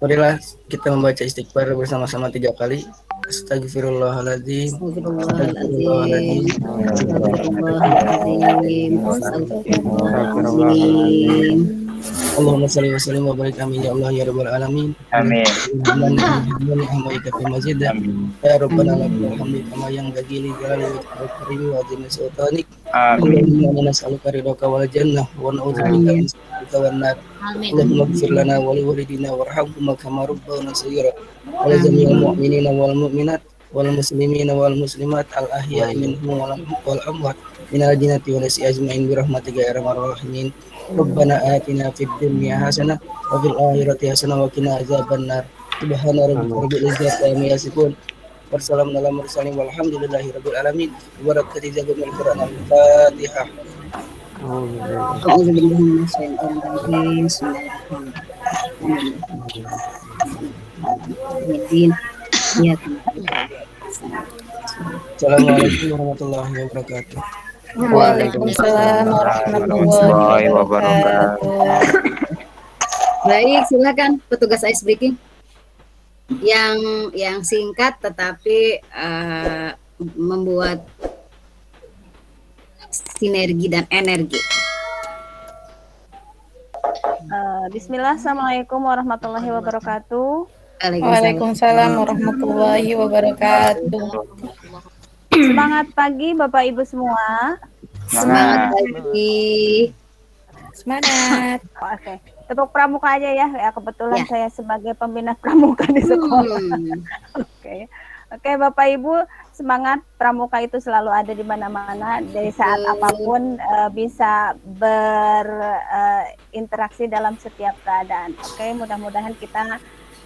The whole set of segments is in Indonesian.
Marilah kita membaca istighfar bersama-sama 3 kali. Astagfirullahaladzim, astagfirullahaladzim, Astagfirullahaladzim, astagfirullahaladzim. astagfirullahaladzim, astagfirullahaladzim. Allahumma salli wa sallim wa barik amin ya Allah ya rabbal alamin. Amin. Amin. Ya rabbana lakal hamdu kama yanbaghi li jalali wajhika karim wa azimi sultanik. Amin. Allahumma nas'aluka ridhaka wal jannah wa na'udzubika min sakhatika wan nar. Allahumma ighfir lana wa li walidina warhamhum kama rabbawna shaghira. Wa li jami'il mu'minina wal mu'minat wal muslimina wal muslimat al ahya'i minhum wal amwat min al jinnati wal insi ajma'in bi rahmatika ya arhamar rahimin. Rabbana atina fid dunya hasanah wa fil akhirati hasanah wa qina adzabannar. Subhana rabbika rabbil izzati amma yasifun. Wassalamu ala mursalin walhamdulillahi rabbil alamin. Barakati jazakumul Qur'an al-Fatihah. A'udzu billahi minasyaitonir rajim. Bismillahirrahmanirrahim. Ya, Assalamualaikum warahmatullahi wabarakatuh. Waalaikumsalam warahmatullahi wabarakatuh. baik, silakan petugas ice breaking yang singkat tetapi membuat sinergi dan energi. Bismillah, assalamualaikum warahmatullahi wabarakatuh. Waalaikumsalam warahmatullahi wabarakatuh. Semangat pagi Bapak Ibu semua. Semangat pagi. Semangat. Oke, tepuk pramuka aja ya. Kebetulan saya sebagai pembina pramuka di sekolah. Oke, Bapak Ibu, semangat. Pramuka itu selalu ada di mana-mana. Dari saat apapun bisa berinteraksi dalam setiap keadaan. Oke, mudah-mudahan kita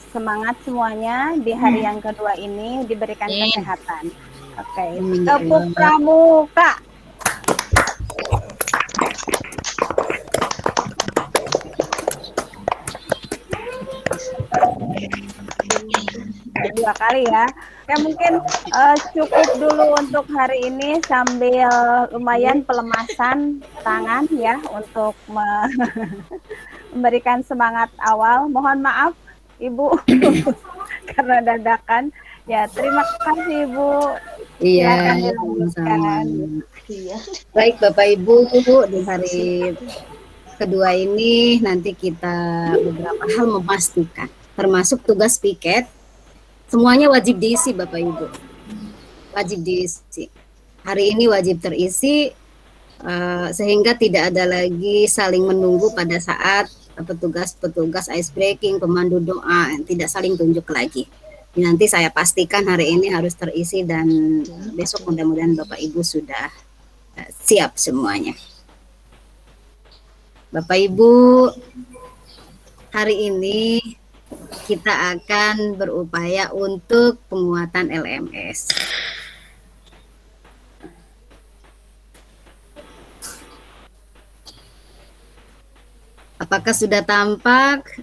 semangat semuanya di hari yang kedua ini diberikan kesehatan. Oke, tepuk pramuka. Dua kali ya. Oke, mungkin cukup dulu untuk hari ini sambil lumayan pelemasan tangan ya untuk memberikan semangat awal. Mohon maaf Ibu karena dadakan. Ya, terima kasih Ibu. Iya, sama-sama. Baik Bapak Ibu, di hari kedua ini nanti kita beberapa hal memastikan, termasuk tugas piket, semuanya wajib diisi Bapak Ibu. Wajib diisi. Hari ini wajib terisi sehingga tidak ada lagi saling menunggu pada saat petugas ice breaking, pemandu doa, tidak saling tunjuk lagi. Nanti saya pastikan hari ini harus terisi dan besok mudah-mudahan Bapak Ibu sudah siap semuanya. Bapak Ibu, hari ini kita akan berupaya untuk penguatan LMS. Apakah sudah tampak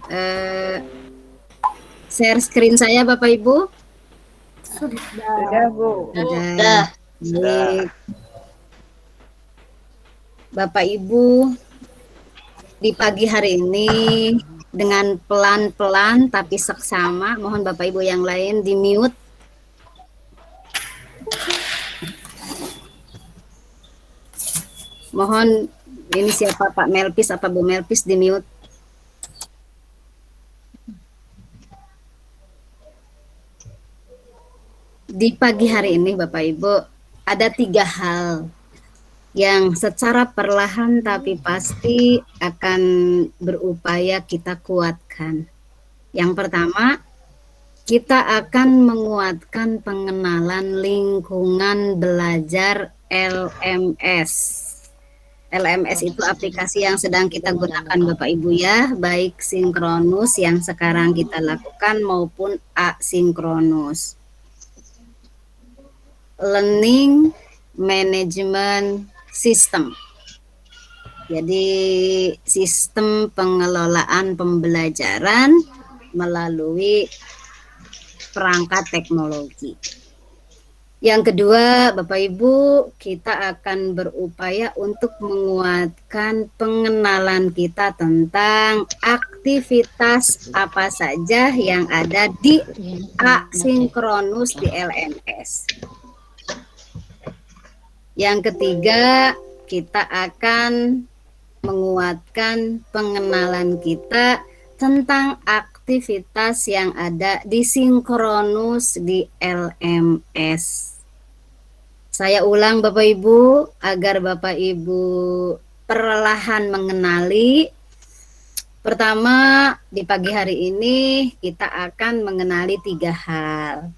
share screen saya Bapak Ibu? Sudah Bu. Sudah. Baik. Bapak Ibu, di pagi hari ini dengan pelan-pelan tapi seksama, mohon Bapak Ibu yang lain di mute. Mohon ini siapa Pak Melpis apa Bu Melpis di mute. Di pagi hari ini Bapak Ibu ada 3 hal yang secara perlahan tapi pasti akan berupaya kita kuatkan. Yang pertama, kita akan menguatkan pengenalan lingkungan belajar LMS. LMS itu aplikasi yang sedang kita gunakan Bapak Ibu ya, baik sinkronus yang sekarang kita lakukan maupun asinkronus. Learning Management System. Jadi sistem pengelolaan pembelajaran melalui perangkat teknologi. Yang kedua, Bapak Ibu, kita akan berupaya untuk menguatkan pengenalan kita tentang aktivitas apa saja yang ada di asinkronus di LMS. Yang ketiga, kita akan menguatkan pengenalan kita tentang aktivitas yang ada di sinkronus di LMS. Saya ulang Bapak Ibu, agar Bapak Ibu perlahan mengenali. Pertama, di pagi hari ini kita akan mengenali 3 hal.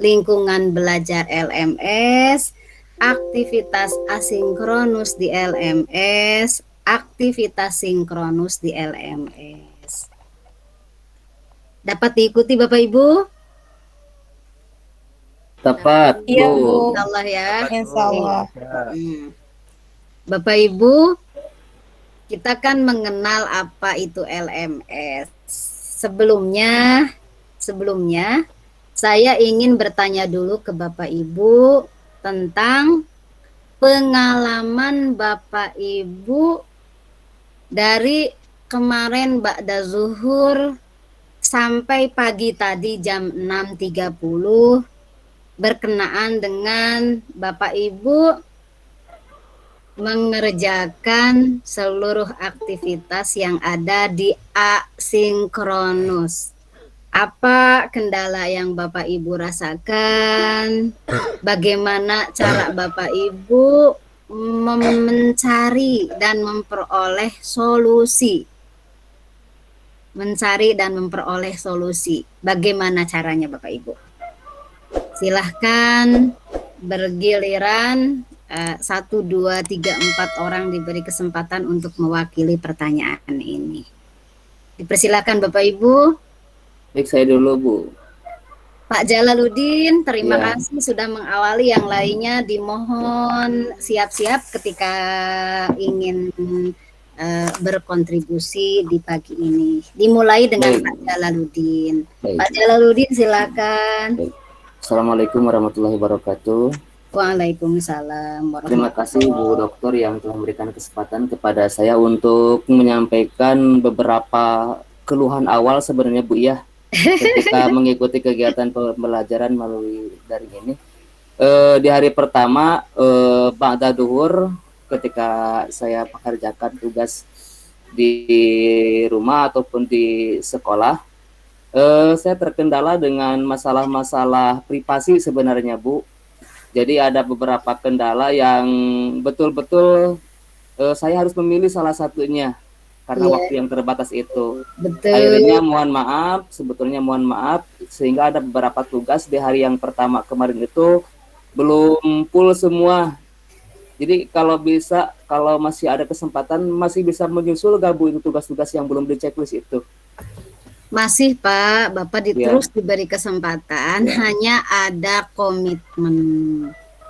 Lingkungan belajar LMS, aktivitas asinkronus di LMS, aktivitas sinkronus di LMS. Dapat diikuti Bapak Ibu? Tepat, Iya, Bu. Insyaallah ya. Insyaallah. Bapak Ibu, kita kan mengenal apa itu LMS. Sebelumnya saya ingin bertanya dulu ke Bapak Ibu tentang pengalaman Bapak Ibu dari kemarin ba'da zuhur sampai pagi tadi jam 6.30 berkenaan dengan Bapak Ibu mengerjakan seluruh aktivitas yang ada di asinkronus. Apa kendala yang Bapak Ibu rasakan? Bagaimana cara Bapak Ibu mencari dan memperoleh solusi? Mencari dan memperoleh solusi. Bagaimana caranya Bapak Ibu? Silahkan bergiliran, 1, 2, 3, 4 orang diberi kesempatan untuk mewakili pertanyaan ini. Dipersilakan Bapak Ibu. Baik, saya dulu Bu. Pak Jalaluddin, terima Ya. kasih sudah mengawali. Yang lainnya dimohon siap-siap ketika ingin berkontribusi di pagi ini. Dimulai dengan Baik. Pak Jalaluddin. Baik. Pak Jalaluddin silakan. Baik. Assalamualaikum warahmatullahi wabarakatuh. Waalaikumsalam Terima warahmatullahi kasih Bu Dokter yang telah memberikan kesempatan kepada saya untuk menyampaikan beberapa keluhan awal sebenarnya Bu ya ketika mengikuti kegiatan pembelajaran melalui daring ini. Di hari pertama ba'da duhur ketika saya mengerjakan tugas di rumah ataupun di sekolah, saya terkendala dengan masalah-masalah privasi sebenarnya Bu. Jadi ada beberapa kendala yang betul-betul saya harus memilih salah satunya karena Iya. waktu yang terbatas itu. Betul. Akhirnya sebetulnya mohon maaf sehingga ada beberapa tugas di hari yang pertama kemarin itu belum full semua. Jadi kalau masih ada kesempatan masih bisa menyusul gak Bu itu tugas-tugas yang belum di checklist itu? Masih Pak, Bapak Ya. terus diberi kesempatan, Ya. hanya ada komitmen.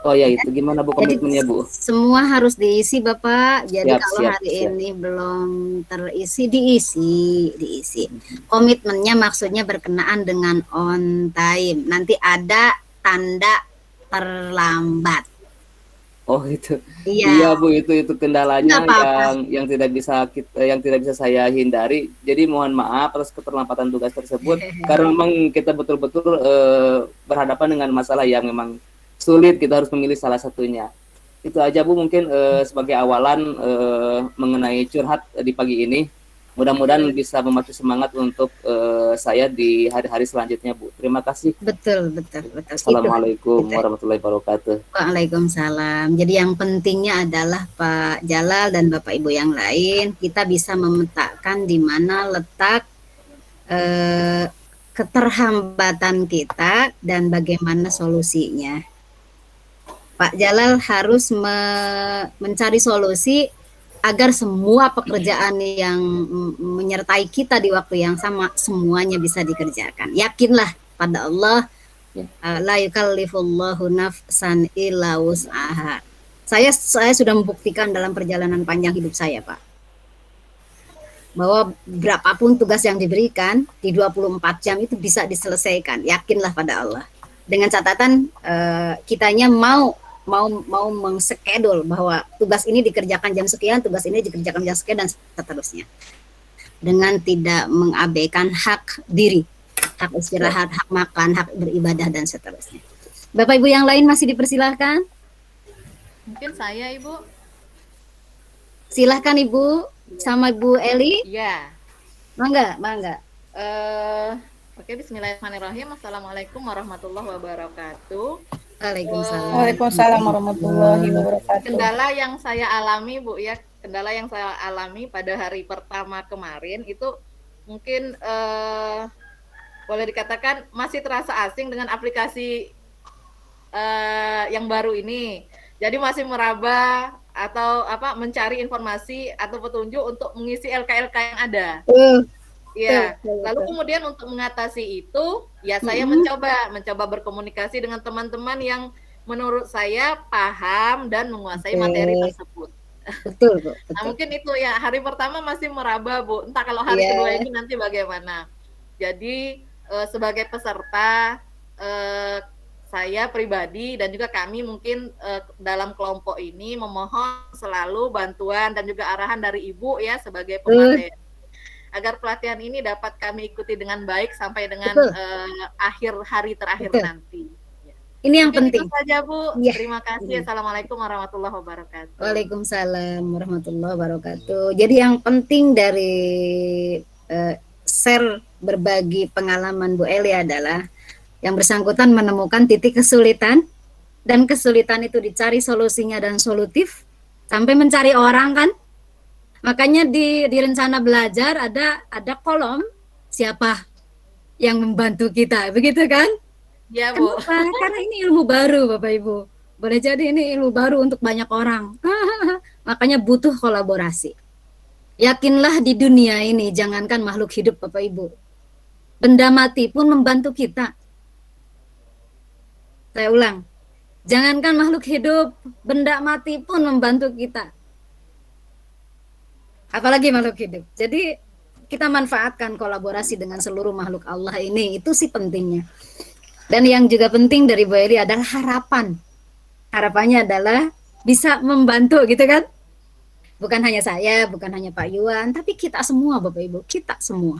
Oh ya itu gimana Bu komitmennya Bu? Semua harus diisi Bapak. Jadi Siap, kalau siap, hari siap. ini belum terisi, diisi. Komitmennya maksudnya berkenaan dengan on time. Nanti ada tanda terlambat. Oh itu. Iya. Iya Bu, itu kendalanya Nggak apa-apa. yang tidak bisa saya hindari. Jadi mohon maaf atas keterlambatan tugas tersebut karena memang kita betul-betul berhadapan dengan masalah yang memang sulit, kita harus memilih salah satunya. Itu aja Bu mungkin sebagai awalan mengenai curhat di pagi ini. Mudah-mudahan bisa memacu semangat untuk saya di hari-hari selanjutnya Bu. Terima kasih. Betul. Assalamualaikum Itu. warahmatullahi wabarakatuh. Waalaikumsalam. Jadi yang pentingnya adalah Pak Jalal dan Bapak Ibu yang lain, kita bisa memetakan di mana letak keterhambatan kita dan bagaimana solusinya. Pak Jalal harus mencari solusi agar semua pekerjaan yang menyertai kita di waktu yang sama semuanya bisa dikerjakan. Yakinlah pada Allah. La yukallifullahu nafsan illa wus'aha. Saya sudah membuktikan dalam perjalanan panjang hidup saya, Pak, bahwa berapapun tugas yang diberikan di 24 jam itu bisa diselesaikan. Yakinlah pada Allah. dengan catatan kitanya mau mengschedule bahwa tugas ini dikerjakan jam sekian, tugas ini dikerjakan jam sekian, dan seterusnya. Dengan tidak mengabaikan hak diri, hak istirahat, hak makan, hak beribadah, dan seterusnya. Bapak Ibu yang lain masih dipersilahkan. Mungkin saya, Ibu. Silahkan Ibu, sama Ibu Eli. Iya. Mangga. Oke, bismillahirrahmanirrahim. Assalamualaikum warahmatullahi wabarakatuh. Waalaikumsalam. Waalaikumsalam warahmatullahi wabarakatuh. Kendala yang saya alami, Bu, ya, kendala yang saya alami pada hari pertama kemarin itu mungkin boleh dikatakan masih terasa asing dengan aplikasi yang baru ini. Jadi masih meraba atau mencari informasi atau petunjuk untuk mengisi LK-LK yang ada. Ya, lalu kemudian untuk mengatasi itu, ya saya mencoba berkomunikasi dengan teman-teman yang menurut saya paham dan menguasai materi tersebut. Betul, Bu. Nah, mungkin itu ya, hari pertama masih meraba, Bu. Entah kalau hari kedua ini nanti bagaimana. Jadi sebagai peserta, saya pribadi dan juga kami mungkin dalam kelompok ini memohon selalu bantuan dan juga arahan dari Ibu ya sebagai pemateri, agar pelatihan ini dapat kami ikuti dengan baik sampai dengan akhir hari terakhir nanti. Ini yang mungkin penting. Itu saja, Bu. Ya. Terima kasih. Assalamualaikum warahmatullahi wabarakatuh. Waalaikumsalam warahmatullahi wabarakatuh. Jadi yang penting dari share berbagi pengalaman Bu Eli adalah yang bersangkutan menemukan titik kesulitan, dan kesulitan itu dicari solusinya dan solutif sampai mencari orang kan. Makanya di rencana belajar ada kolom siapa yang membantu kita, begitu kan? Ya, Bu. Kenapa? Karena ini ilmu baru, Bapak Ibu. Boleh jadi ini ilmu baru untuk banyak orang. Makanya butuh kolaborasi. Yakinlah di dunia ini, jangankan makhluk hidup, Bapak Ibu, benda mati pun membantu kita. Saya ulang, jangankan makhluk hidup, benda mati pun membantu kita. Apalagi makhluk hidup. Jadi kita manfaatkan kolaborasi dengan seluruh makhluk Allah ini, itu sih pentingnya. Dan yang juga penting dari Bu Eli adalah harapan. Harapannya adalah bisa membantu gitu kan. Bukan hanya saya, bukan hanya Pak Yuan, tapi kita semua Bapak Ibu, kita semua.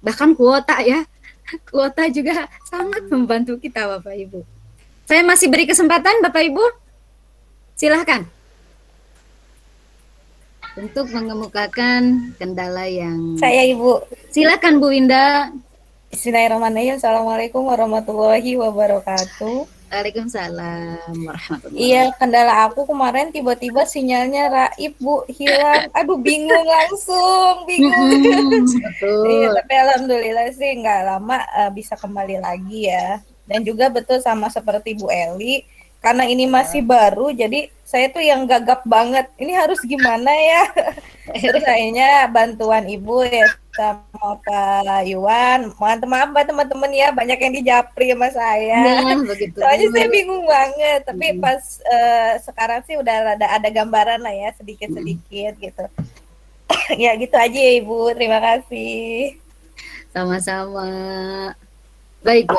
Bahkan kuota ya, kuota juga sangat membantu kita Bapak Ibu. Saya masih beri kesempatan Bapak Ibu, silahkan. Untuk mengemukakan kendala yang... Saya Ibu. Silakan Bu Winda. Bismillahirrahmanirrahim. Assalamualaikum warahmatullahi wabarakatuh. Waalaikumsalam warahmatullahi wabarakatuh. Iya, kendala aku kemarin tiba-tiba sinyalnya raib, Bu, hilang. Aduh, bingung langsung, bingung. Betul. Iya, tapi alhamdulillah sih nggak lama bisa kembali lagi ya. Dan juga betul sama seperti Bu Eli, karena ini masih baru, jadi saya tuh yang gagap banget. Ini harus gimana ya? Terus akhirnya bantuan Ibu ya sama Pak Yuan. Maaf teman-teman ya, banyak yang dijapri sama saya. Ya, begitu. Soalnya saya bingung banget. Tapi pas sekarang sih udah ada gambaran lah ya, sedikit-sedikit gitu. Ya gitu aja ya Ibu. Terima kasih. Sama-sama. Baik.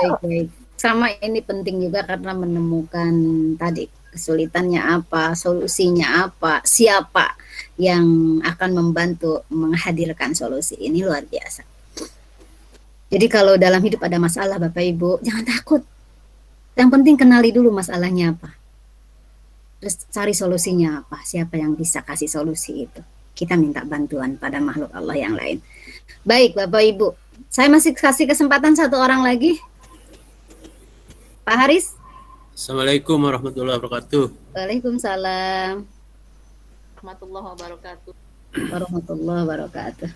Sama ini penting juga karena menemukan tadi kesulitannya apa, solusinya apa, siapa yang akan membantu menghadirkan solusi ini, luar biasa. Jadi kalau dalam hidup ada masalah Bapak Ibu, jangan takut. Yang penting kenali dulu masalahnya apa. Terus cari solusinya apa, siapa yang bisa kasih solusi itu. Kita minta bantuan pada makhluk Allah yang lain. Baik Bapak Ibu, saya masih kasih kesempatan satu orang lagi. Pak Haris. Assalamualaikum warahmatullahi wabarakatuh. Waalaikumsalam Warahmatullahi wabarakatuh. warahmatullahi wabarakatuh.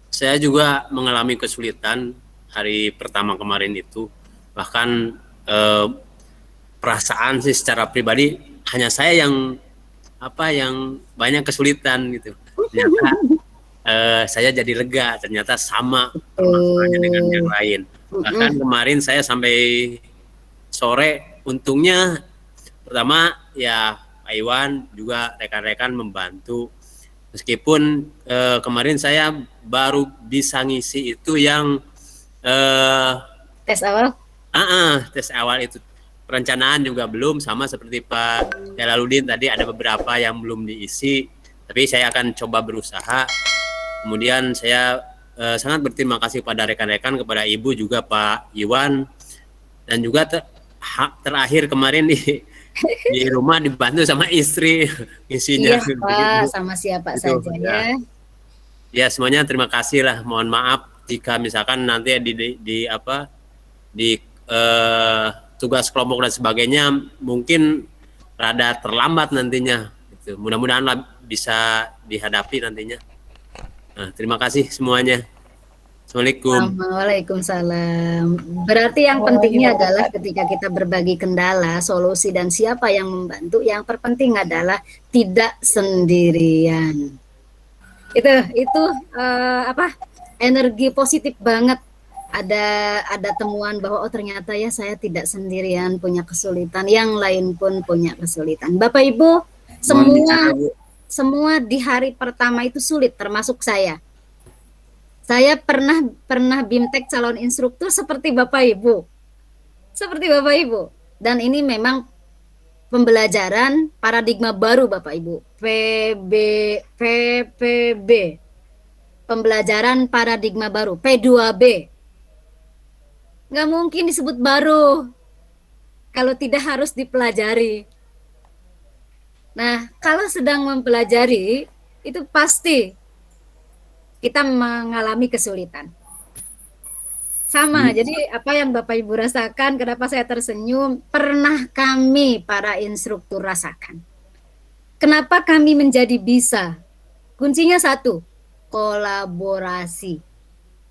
Saya juga mengalami kesulitan hari pertama kemarin itu. Bahkan perasaan sih secara pribadi hanya saya yang banyak kesulitan gitu. Ternyata saya jadi lega, ternyata sama permasalahannya dengan yang lain. Bahkan kemarin saya sampai sore, untungnya pertama ya Pak Iwan juga rekan-rekan membantu. Meskipun kemarin saya baru bisa ngisi itu yang Tes awal? Tes awal itu. Perencanaan juga belum, sama seperti Pak Jalaluddin tadi, ada beberapa yang belum diisi, tapi saya akan coba berusaha. Kemudian saya sangat berterima kasih pada rekan-rekan, kepada Ibu juga Pak Iwan, dan juga terakhir kemarin di rumah dibantu sama istri isinya. Iya Pak, sama siapa itu, saja ya. ya. Ya semuanya terima kasih lah. Mohon maaf jika misalkan nanti di tugas kelompok dan sebagainya mungkin rada terlambat nantinya. Gitu. Mudah-mudahan bisa dihadapi nantinya. Nah, terima kasih semuanya. Assalamualaikum. Waalaikumsalam. Berarti yang pentingnya adalah ketika kita berbagi kendala, solusi dan siapa yang membantu, yang terpenting adalah tidak sendirian. Itu energi positif banget. Ada temuan bahwa ternyata ya saya tidak sendirian punya kesulitan, yang lain pun punya kesulitan. Bapak Ibu, semua di hari pertama itu sulit, termasuk saya. Saya pernah BIMTEK calon instruktur seperti Bapak Ibu. Dan ini memang pembelajaran paradigma baru Bapak Ibu. PPB. Pembelajaran paradigma baru, P2B. Nggak mungkin disebut baru kalau tidak harus dipelajari. Nah, kalau sedang mempelajari, itu pasti kita mengalami kesulitan. Sama, jadi apa yang Bapak Ibu rasakan, kenapa saya tersenyum, pernah kami para instruktur rasakan. Kenapa kami menjadi bisa? Kuncinya satu, kolaborasi.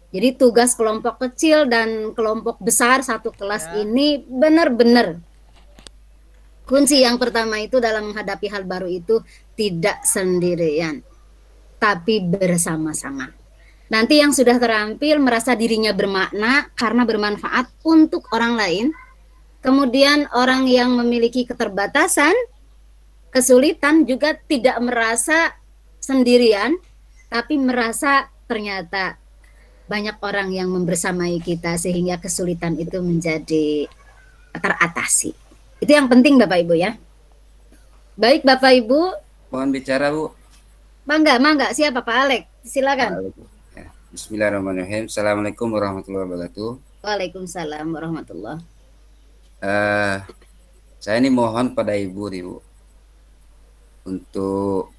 Jadi tugas kelompok kecil dan kelompok besar satu kelas ini benar-benar kunci yang pertama itu dalam menghadapi hal baru itu tidak sendirian, tapi bersama-sama. Nanti yang sudah terampil merasa dirinya bermakna karena bermanfaat untuk orang lain. Kemudian orang yang memiliki keterbatasan, kesulitan juga tidak merasa sendirian, tapi merasa ternyata banyak orang yang membersamai kita sehingga kesulitan itu menjadi teratasi. Itu yang penting Bapak Ibu ya. Baik Bapak Ibu. Mohon bicara Bu. Mangga. Siapa Pak Alek? Silakan. Bismillahirrahmanirrahim. Assalamualaikum warahmatullahi wabarakatuh. Waalaikumsalam warahmatullahi. Saya ini mohon pada Ibu nih Bu, untuk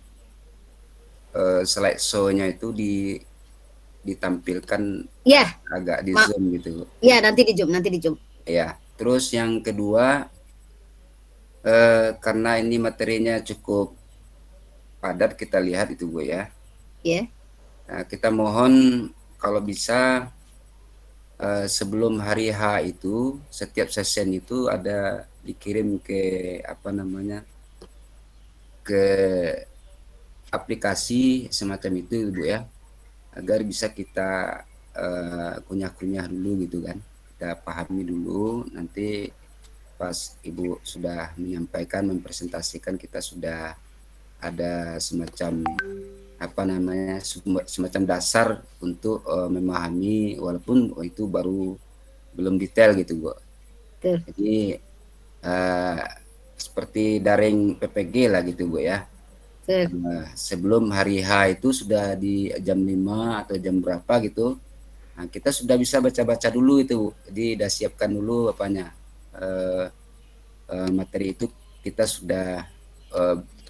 slide show-nya itu ditampilkan agak di zoom gitu Bu. Iya, nanti di zoom. Ya, terus yang kedua, karena ini materinya cukup padat kita lihat itu Bu ya. Iya. Nah, kita mohon kalau bisa sebelum hari H itu setiap session itu ada dikirim ke ke aplikasi semacam itu Bu ya, agar bisa kita kunyah-kunyah dulu gitu kan, kita pahami dulu, nanti pas Ibu sudah menyampaikan, mempresentasikan, kita sudah ada semacam semacam dasar untuk memahami, walaupun itu baru belum detail gitu Bu. Jadi seperti daring PPG lah gitu Bu ya. Sebelum hari H itu sudah di jam 5 atau jam berapa gitu, nah, kita sudah bisa baca-baca dulu itu, jadi sudah siapkan dulu materi itu, kita sudah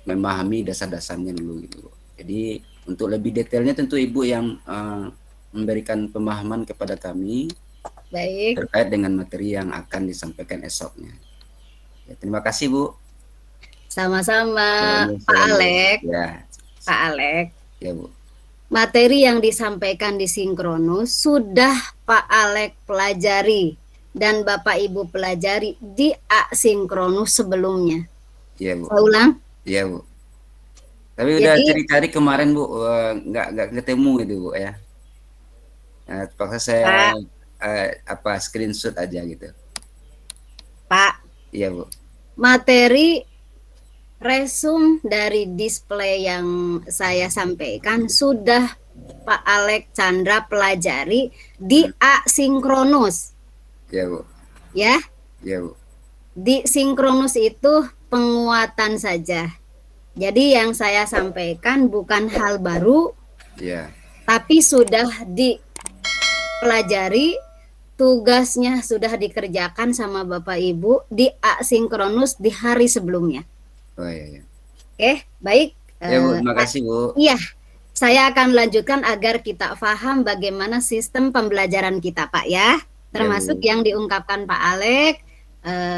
memahami dasar-dasarnya dulu gitu. Jadi untuk lebih detailnya tentu Ibu yang memberikan pemahaman kepada kami. Baik. Terkait dengan materi yang akan disampaikan esoknya. Ya, terima kasih Bu. Sama-sama Pak Alek. Ya. Pak Alek. Ya Bu. Materi yang disampaikan di Sinkronus sudah Pak Alek pelajari dan Bapak Ibu pelajari di Asinkronus sebelumnya. Iya Bu. Saya ulang? Iya Bu. Tapi udah cari-cari kemarin Bu, nggak ketemu itu Bu ya. Nah, terpaksa saya screenshot aja gitu. Pak. Iya Bu. Materi resume dari display yang saya sampaikan sudah Pak Alek Chandra pelajari di Asinkronus. Ya, Bu. Ya, Ya, Bu. di sinkronus itu penguatan saja. Jadi yang saya sampaikan bukan hal baru, Ya. tapi sudah dipelajari, tugasnya sudah dikerjakan sama Bapak Ibu di asinkronus di hari sebelumnya. Oh iya, ya. Oke, baik. Ya, Bu, terima kasih, Bu. Iya, saya akan lanjutkan agar kita paham bagaimana sistem pembelajaran kita, Pak ya. Termasuk yang diungkapkan Pak Alek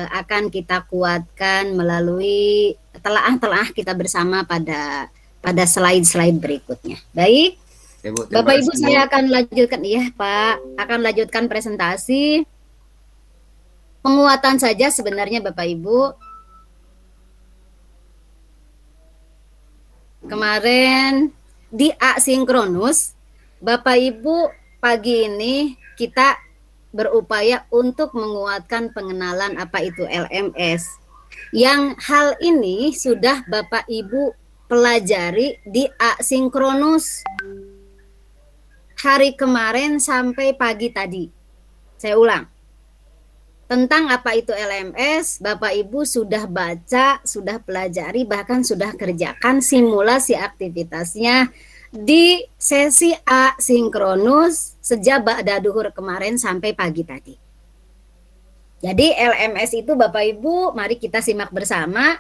akan kita kuatkan melalui telaah-telaah kita bersama pada slide-slide berikutnya. Baik. Ya, Bu, Bapak Ibu, kasih, saya akan lanjutkan, iya Pak, akan lanjutkan presentasi. Penguatan saja sebenarnya Bapak Ibu. Kemarin di asinkronus, Bapak Ibu, pagi ini kita berupaya untuk menguatkan pengenalan apa itu LMS. Yang hal ini sudah Bapak Ibu pelajari di asinkronus hari kemarin sampai pagi tadi. Saya ulang. Tentang apa itu LMS, Bapak Ibu sudah baca, sudah pelajari, bahkan sudah kerjakan simulasi aktivitasnya di sesi asinkronus sejak ba'da duhur kemarin sampai pagi tadi. Jadi LMS itu Bapak Ibu, mari kita simak bersama.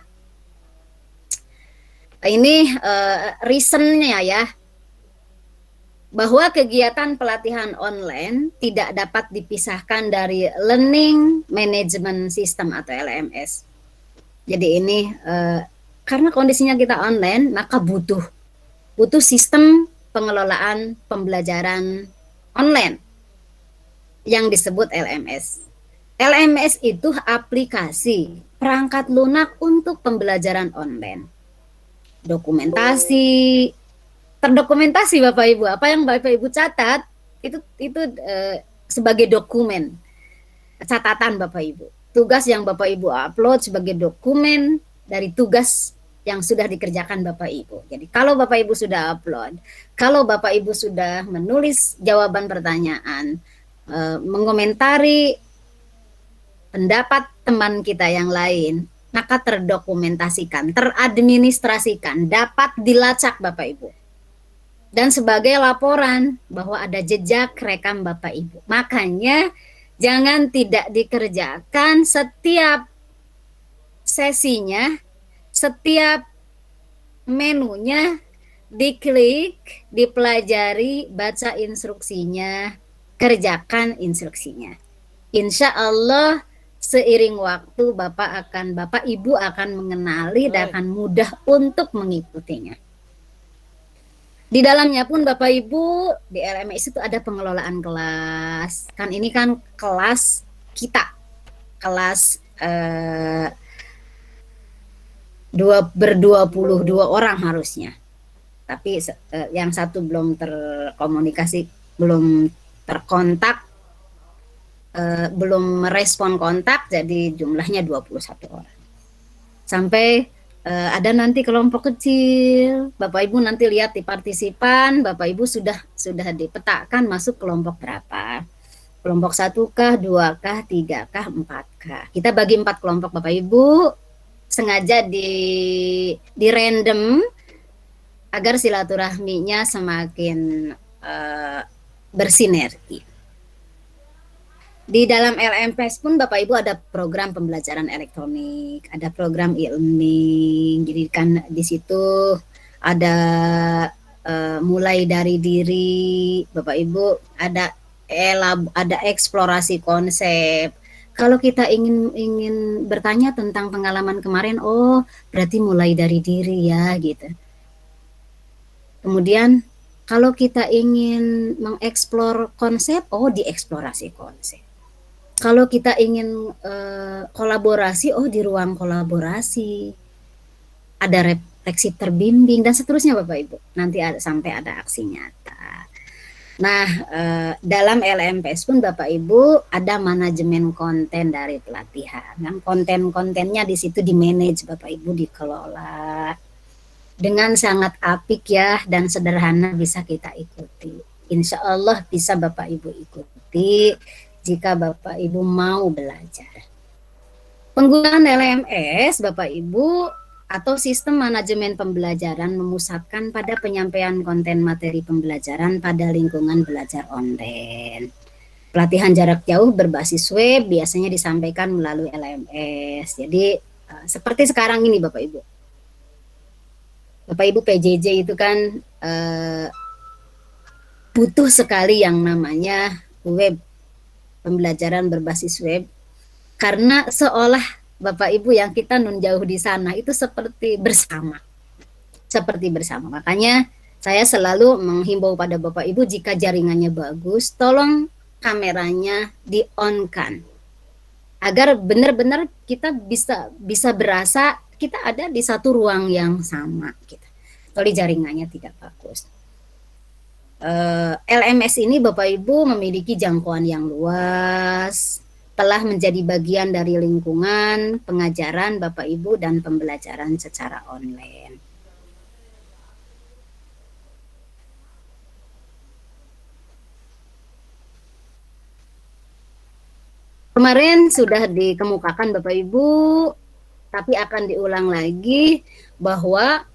Ini reasonnya ya, bahwa kegiatan pelatihan online tidak dapat dipisahkan dari Learning Management System atau LMS. Jadi ini karena kondisinya kita online, maka butuh sistem pengelolaan pembelajaran online yang disebut LMS. LMS itu aplikasi perangkat lunak untuk pembelajaran online. Dokumentasi, terdokumentasi Bapak Ibu, apa yang Bapak Ibu catat itu sebagai dokumen, catatan Bapak Ibu. Tugas yang Bapak Ibu upload sebagai dokumen dari tugas yang sudah dikerjakan Bapak Ibu. Jadi kalau Bapak Ibu sudah upload, kalau Bapak Ibu sudah menulis jawaban pertanyaan, mengomentari pendapat teman kita yang lain, maka terdokumentasikan, teradministrasikan, dapat dilacak Bapak Ibu. Dan sebagai laporan bahwa ada jejak rekam Bapak Ibu. Makanya jangan tidak dikerjakan setiap sesinya, setiap menunya, diklik, dipelajari, baca instruksinya, kerjakan instruksinya. Insya Allah seiring waktu Bapak Ibu akan mengenali dan akan mudah untuk mengikutinya. Di dalamnya pun Bapak Ibu di LMS itu ada pengelolaan kelas. Kan ini kan kelas kita, kelas ber-22 orang harusnya. Tapi yang satu belum terkomunikasi, belum terkontak, belum merespon kontak, jadi jumlahnya 21 orang. Sampai ada nanti kelompok kecil, Bapak Ibu nanti lihat di partisipan, Bapak Ibu sudah dipetakan masuk kelompok berapa. Kelompok 1-kah, 2-kah, 3-kah, 4-kah. Kita bagi 4 kelompok Bapak Ibu, sengaja di random agar silaturahminya semakin bersinergi. Di dalam LMS pun Bapak Ibu ada program pembelajaran elektronik, ada program e-learning. Jadi kan di situ ada mulai dari diri Bapak Ibu, ada eksplorasi konsep. Kalau kita ingin bertanya tentang pengalaman kemarin, oh berarti mulai dari diri ya gitu. Kemudian kalau kita ingin mengeksplor konsep, oh dieksplorasi konsep. Kalau kita ingin kolaborasi, oh di ruang kolaborasi. Ada refleksi terbimbing dan seterusnya Bapak Ibu. Nanti sampai ada aksi nyata. Nah, dalam LMS pun Bapak Ibu ada manajemen konten dari pelatihan. Yang konten-kontennya di situ di-manage Bapak Ibu, dikelola. Dengan sangat apik ya dan sederhana bisa kita ikuti. Insya Allah bisa Bapak Ibu ikuti jika Bapak Ibu mau belajar. Penggunaan LMS Bapak Ibu atau sistem manajemen pembelajaran memusatkan pada penyampaian konten materi pembelajaran pada lingkungan belajar online. Pelatihan jarak jauh berbasis web biasanya disampaikan melalui LMS. Jadi seperti sekarang ini Bapak Ibu. Bapak Ibu PJJ itu kan butuh sekali yang namanya web, pembelajaran berbasis web. Karena seolah Bapak Ibu yang kita nun jauh di sana itu seperti bersama. Makanya saya selalu menghimbau pada Bapak Ibu jika jaringannya bagus, tolong kameranya di-on-kan. Agar benar-benar kita bisa berasa kita ada di satu ruang yang sama gitu. Kalau jaringannya tidak bagus. LMS ini Bapak Ibu memiliki jangkauan yang luas, telah menjadi bagian dari lingkungan pengajaran Bapak Ibu dan pembelajaran secara online. Kemarin sudah dikemukakan Bapak Ibu, tapi akan diulang lagi bahwa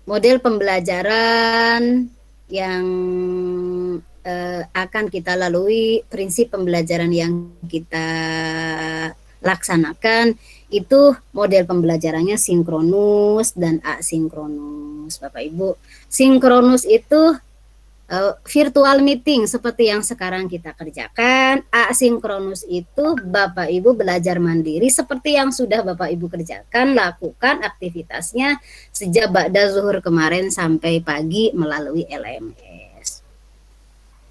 model pembelajaran yang akan kita lalui, prinsip pembelajaran yang kita laksanakan itu model pembelajarannya sinkronus dan asinkronus Bapak Ibu. Sinkronus itu virtual meeting seperti yang sekarang kita kerjakan. Asinkronus itu Bapak Ibu belajar mandiri seperti yang sudah Bapak Ibu kerjakan, lakukan aktivitasnya sejak ba'da zuhur kemarin sampai pagi melalui LMS.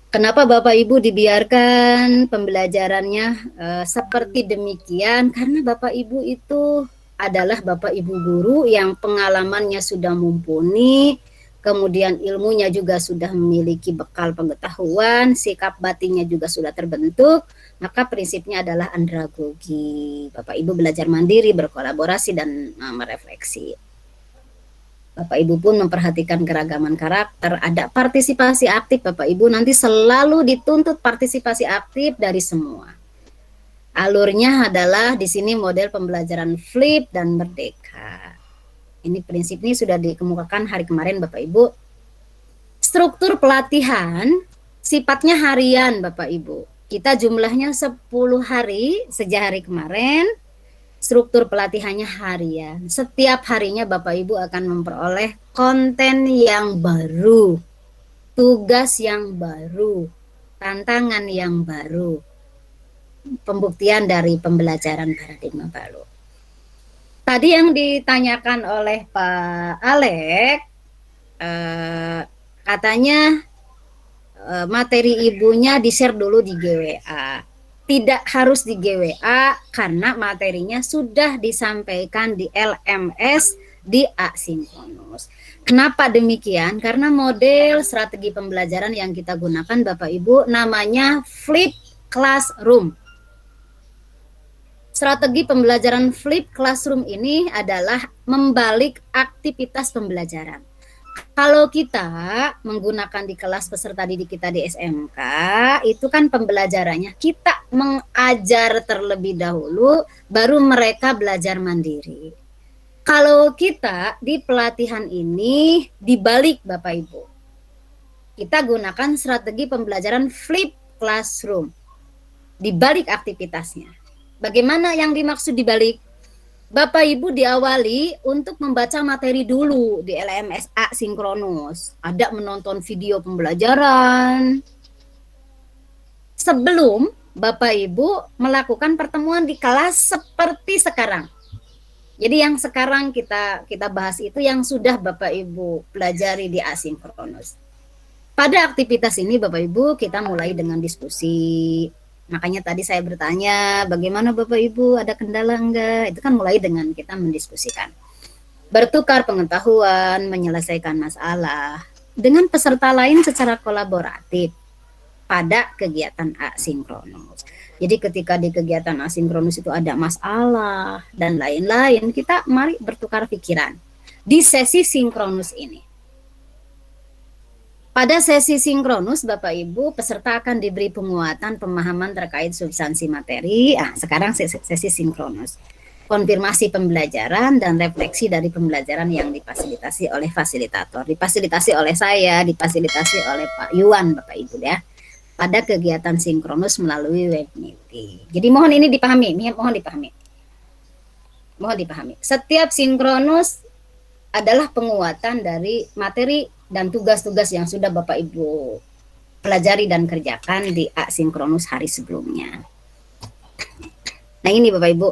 Kenapa Bapak Ibu dibiarkan pembelajarannya seperti demikian? Karena Bapak Ibu itu adalah Bapak Ibu guru yang pengalamannya sudah mumpuni, kemudian ilmunya juga sudah memiliki bekal pengetahuan, sikap batinnya juga sudah terbentuk, maka prinsipnya adalah andragogi. Bapak Ibu belajar mandiri, berkolaborasi, dan merefleksi. Bapak Ibu pun memperhatikan keragaman karakter, ada partisipasi aktif Bapak Ibu, nanti selalu dituntut partisipasi aktif dari semua. Alurnya adalah di sini model pembelajaran flip dan merdeka. Ini prinsip ini sudah dikemukakan hari kemarin Bapak Ibu. Struktur pelatihan sifatnya harian Bapak Ibu. Kita jumlahnya 10 hari sejak hari kemarin. Struktur pelatihannya harian. Setiap harinya Bapak Ibu akan memperoleh konten yang baru, tugas yang baru, tantangan yang baru, pembuktian dari pembelajaran paradigma baru. Tadi yang ditanyakan oleh Pak Alek, katanya materi ibunya di-share dulu di GWA. Tidak harus di GWA karena materinya sudah disampaikan di LMS di asinkronus. Kenapa demikian? Karena model strategi pembelajaran yang kita gunakan Bapak Ibu namanya Flip Classroom. Strategi pembelajaran Flip Classroom ini adalah membalik aktivitas pembelajaran. Kalau kita menggunakan di kelas peserta didik kita di SMK, itu kan pembelajarannya kita mengajar terlebih dahulu, baru mereka belajar mandiri. Kalau kita di pelatihan ini dibalik Bapak Ibu, kita gunakan strategi pembelajaran Flip Classroom, dibalik aktivitasnya. Bagaimana yang dimaksud dibalik? Bapak Ibu diawali untuk membaca materi dulu di LMS asinkronus. Ada menonton video pembelajaran. Sebelum Bapak Ibu melakukan pertemuan di kelas seperti sekarang. Jadi yang sekarang kita bahas itu yang sudah Bapak Ibu pelajari di asinkronus. Pada aktivitas ini Bapak Ibu kita mulai dengan diskusi. Makanya tadi saya bertanya, bagaimana Bapak Ibu, ada kendala enggak? Itu kan mulai dengan kita mendiskusikan. Bertukar pengetahuan, menyelesaikan masalah dengan peserta lain secara kolaboratif pada kegiatan asinkronus. Jadi ketika di kegiatan asinkronus itu ada masalah dan lain-lain, kita mari bertukar pikiran di sesi sinkronus ini. Pada sesi sinkronus, Bapak Ibu, peserta akan diberi penguatan pemahaman terkait substansi materi. Sekarang sesi sinkronus. Konfirmasi pembelajaran dan refleksi dari pembelajaran yang difasilitasi oleh fasilitator. Difasilitasi oleh saya, difasilitasi oleh Pak Yuan, Bapak Ibu ya. Pada kegiatan sinkronus melalui web meeting. Jadi mohon ini dipahami, mohon dipahami. Mohon dipahami. Setiap sinkronus adalah penguatan dari materi dan tugas-tugas yang sudah Bapak Ibu pelajari dan kerjakan di asinkronus hari sebelumnya. Nah ini Bapak Ibu,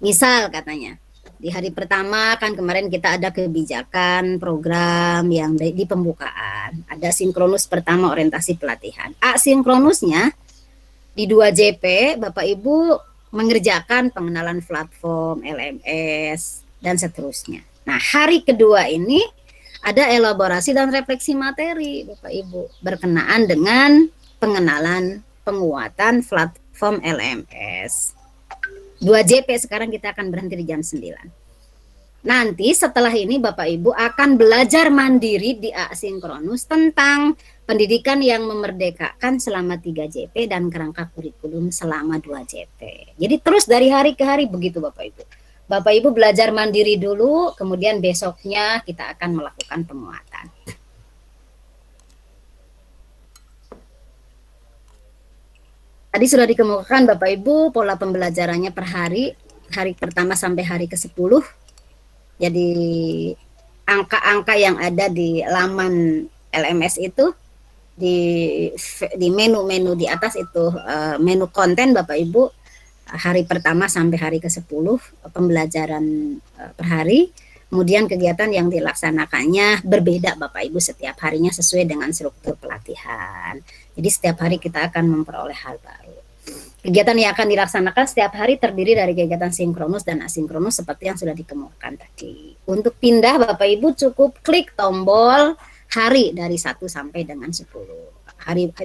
misal katanya di hari pertama kan kemarin kita ada kebijakan program yang di pembukaan, ada sinkronus pertama orientasi pelatihan. Asinkronusnya di 2 JP Bapak Ibu mengerjakan pengenalan platform LMS dan seterusnya. Nah hari kedua ini ada elaborasi dan refleksi materi Bapak Ibu berkenaan dengan pengenalan penguatan platform LMS. 2 JP sekarang kita akan berhenti di jam 9. Nanti setelah ini Bapak Ibu akan belajar mandiri di asinkronus tentang pendidikan yang memerdekakan selama 3 JP dan kerangka kurikulum selama 2 JP. Jadi terus dari hari ke hari begitu Bapak Ibu. Bapak Ibu belajar mandiri dulu, kemudian besoknya kita akan melakukan penguatan. Tadi sudah dikemukakan Bapak Ibu pola pembelajarannya per hari pertama sampai hari ke-10. Jadi angka-angka yang ada di laman LMS itu di menu-menu di atas itu menu konten Bapak Ibu hari pertama sampai hari ke-10 pembelajaran per hari. Kemudian kegiatan yang dilaksanakannya berbeda Bapak Ibu setiap harinya sesuai dengan struktur pelatihan. Jadi setiap hari kita akan memperoleh hal baru. Kegiatan yang akan dilaksanakan setiap hari terdiri dari kegiatan sinkronus dan asinkronus seperti yang sudah dikemukakan tadi. Untuk pindah Bapak Ibu cukup klik tombol hari dari 1 sampai dengan 10.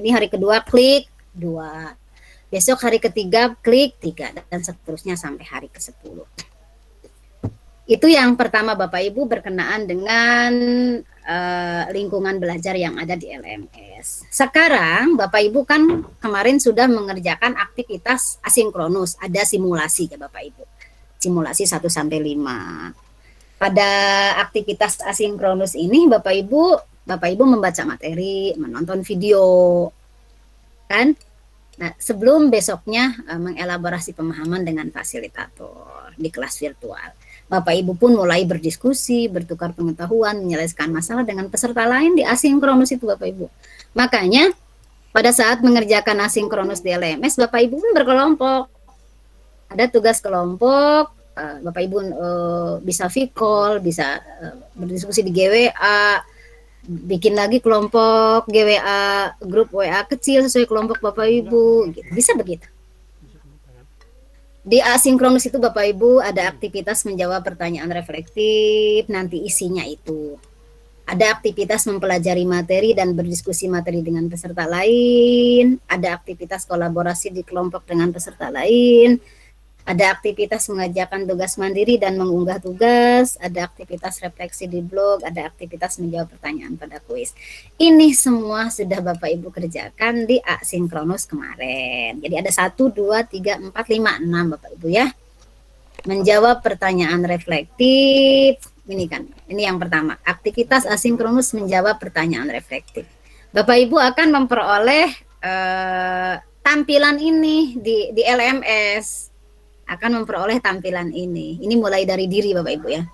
Ini hari kedua klik 2. Besok hari ketiga klik 3 dan seterusnya sampai hari ke-10. Itu yang pertama Bapak Ibu berkenaan dengan lingkungan belajar yang ada di LMS. Sekarang Bapak Ibu kan kemarin sudah mengerjakan aktivitas asinkronus, ada simulasi ya Bapak Ibu. Simulasi 1 sampai 5. Pada aktivitas asinkronus ini Bapak Ibu membaca materi, menonton video. Kan? Nah, sebelum besoknya mengelaborasi pemahaman dengan fasilitator di kelas virtual. Bapak Ibu pun mulai berdiskusi, bertukar pengetahuan, menyelesaikan masalah dengan peserta lain di asinkronus itu Bapak Ibu. Makanya pada saat mengerjakan asinkronus di LMS, Bapak Ibu pun berkelompok. Ada tugas kelompok, Bapak Ibu bisa V-call, bisa berdiskusi di GWA, bikin lagi kelompok GWA, grup WA kecil sesuai kelompok Bapak Ibu, gitu. Bisa begitu. Di asinkronus itu Bapak Ibu ada aktivitas menjawab pertanyaan reflektif, nanti isinya itu. Ada aktivitas mempelajari materi dan berdiskusi materi dengan peserta lain, ada aktivitas kolaborasi di kelompok dengan peserta lain, ada aktivitas mengerjakan tugas mandiri dan mengunggah tugas, ada aktivitas refleksi di blog, ada aktivitas menjawab pertanyaan pada kuis. Ini semua sudah Bapak Ibu kerjakan di asinkronus kemarin. Jadi ada 1, 2, 3, 4, 5, 6 Bapak Ibu ya. Menjawab pertanyaan reflektif, ini kan, ini yang pertama. Aktivitas asinkronus menjawab pertanyaan reflektif. Bapak Ibu akan memperoleh tampilan ini di LMS. Akan memperoleh tampilan ini. Ini mulai dari diri Bapak Ibu ya.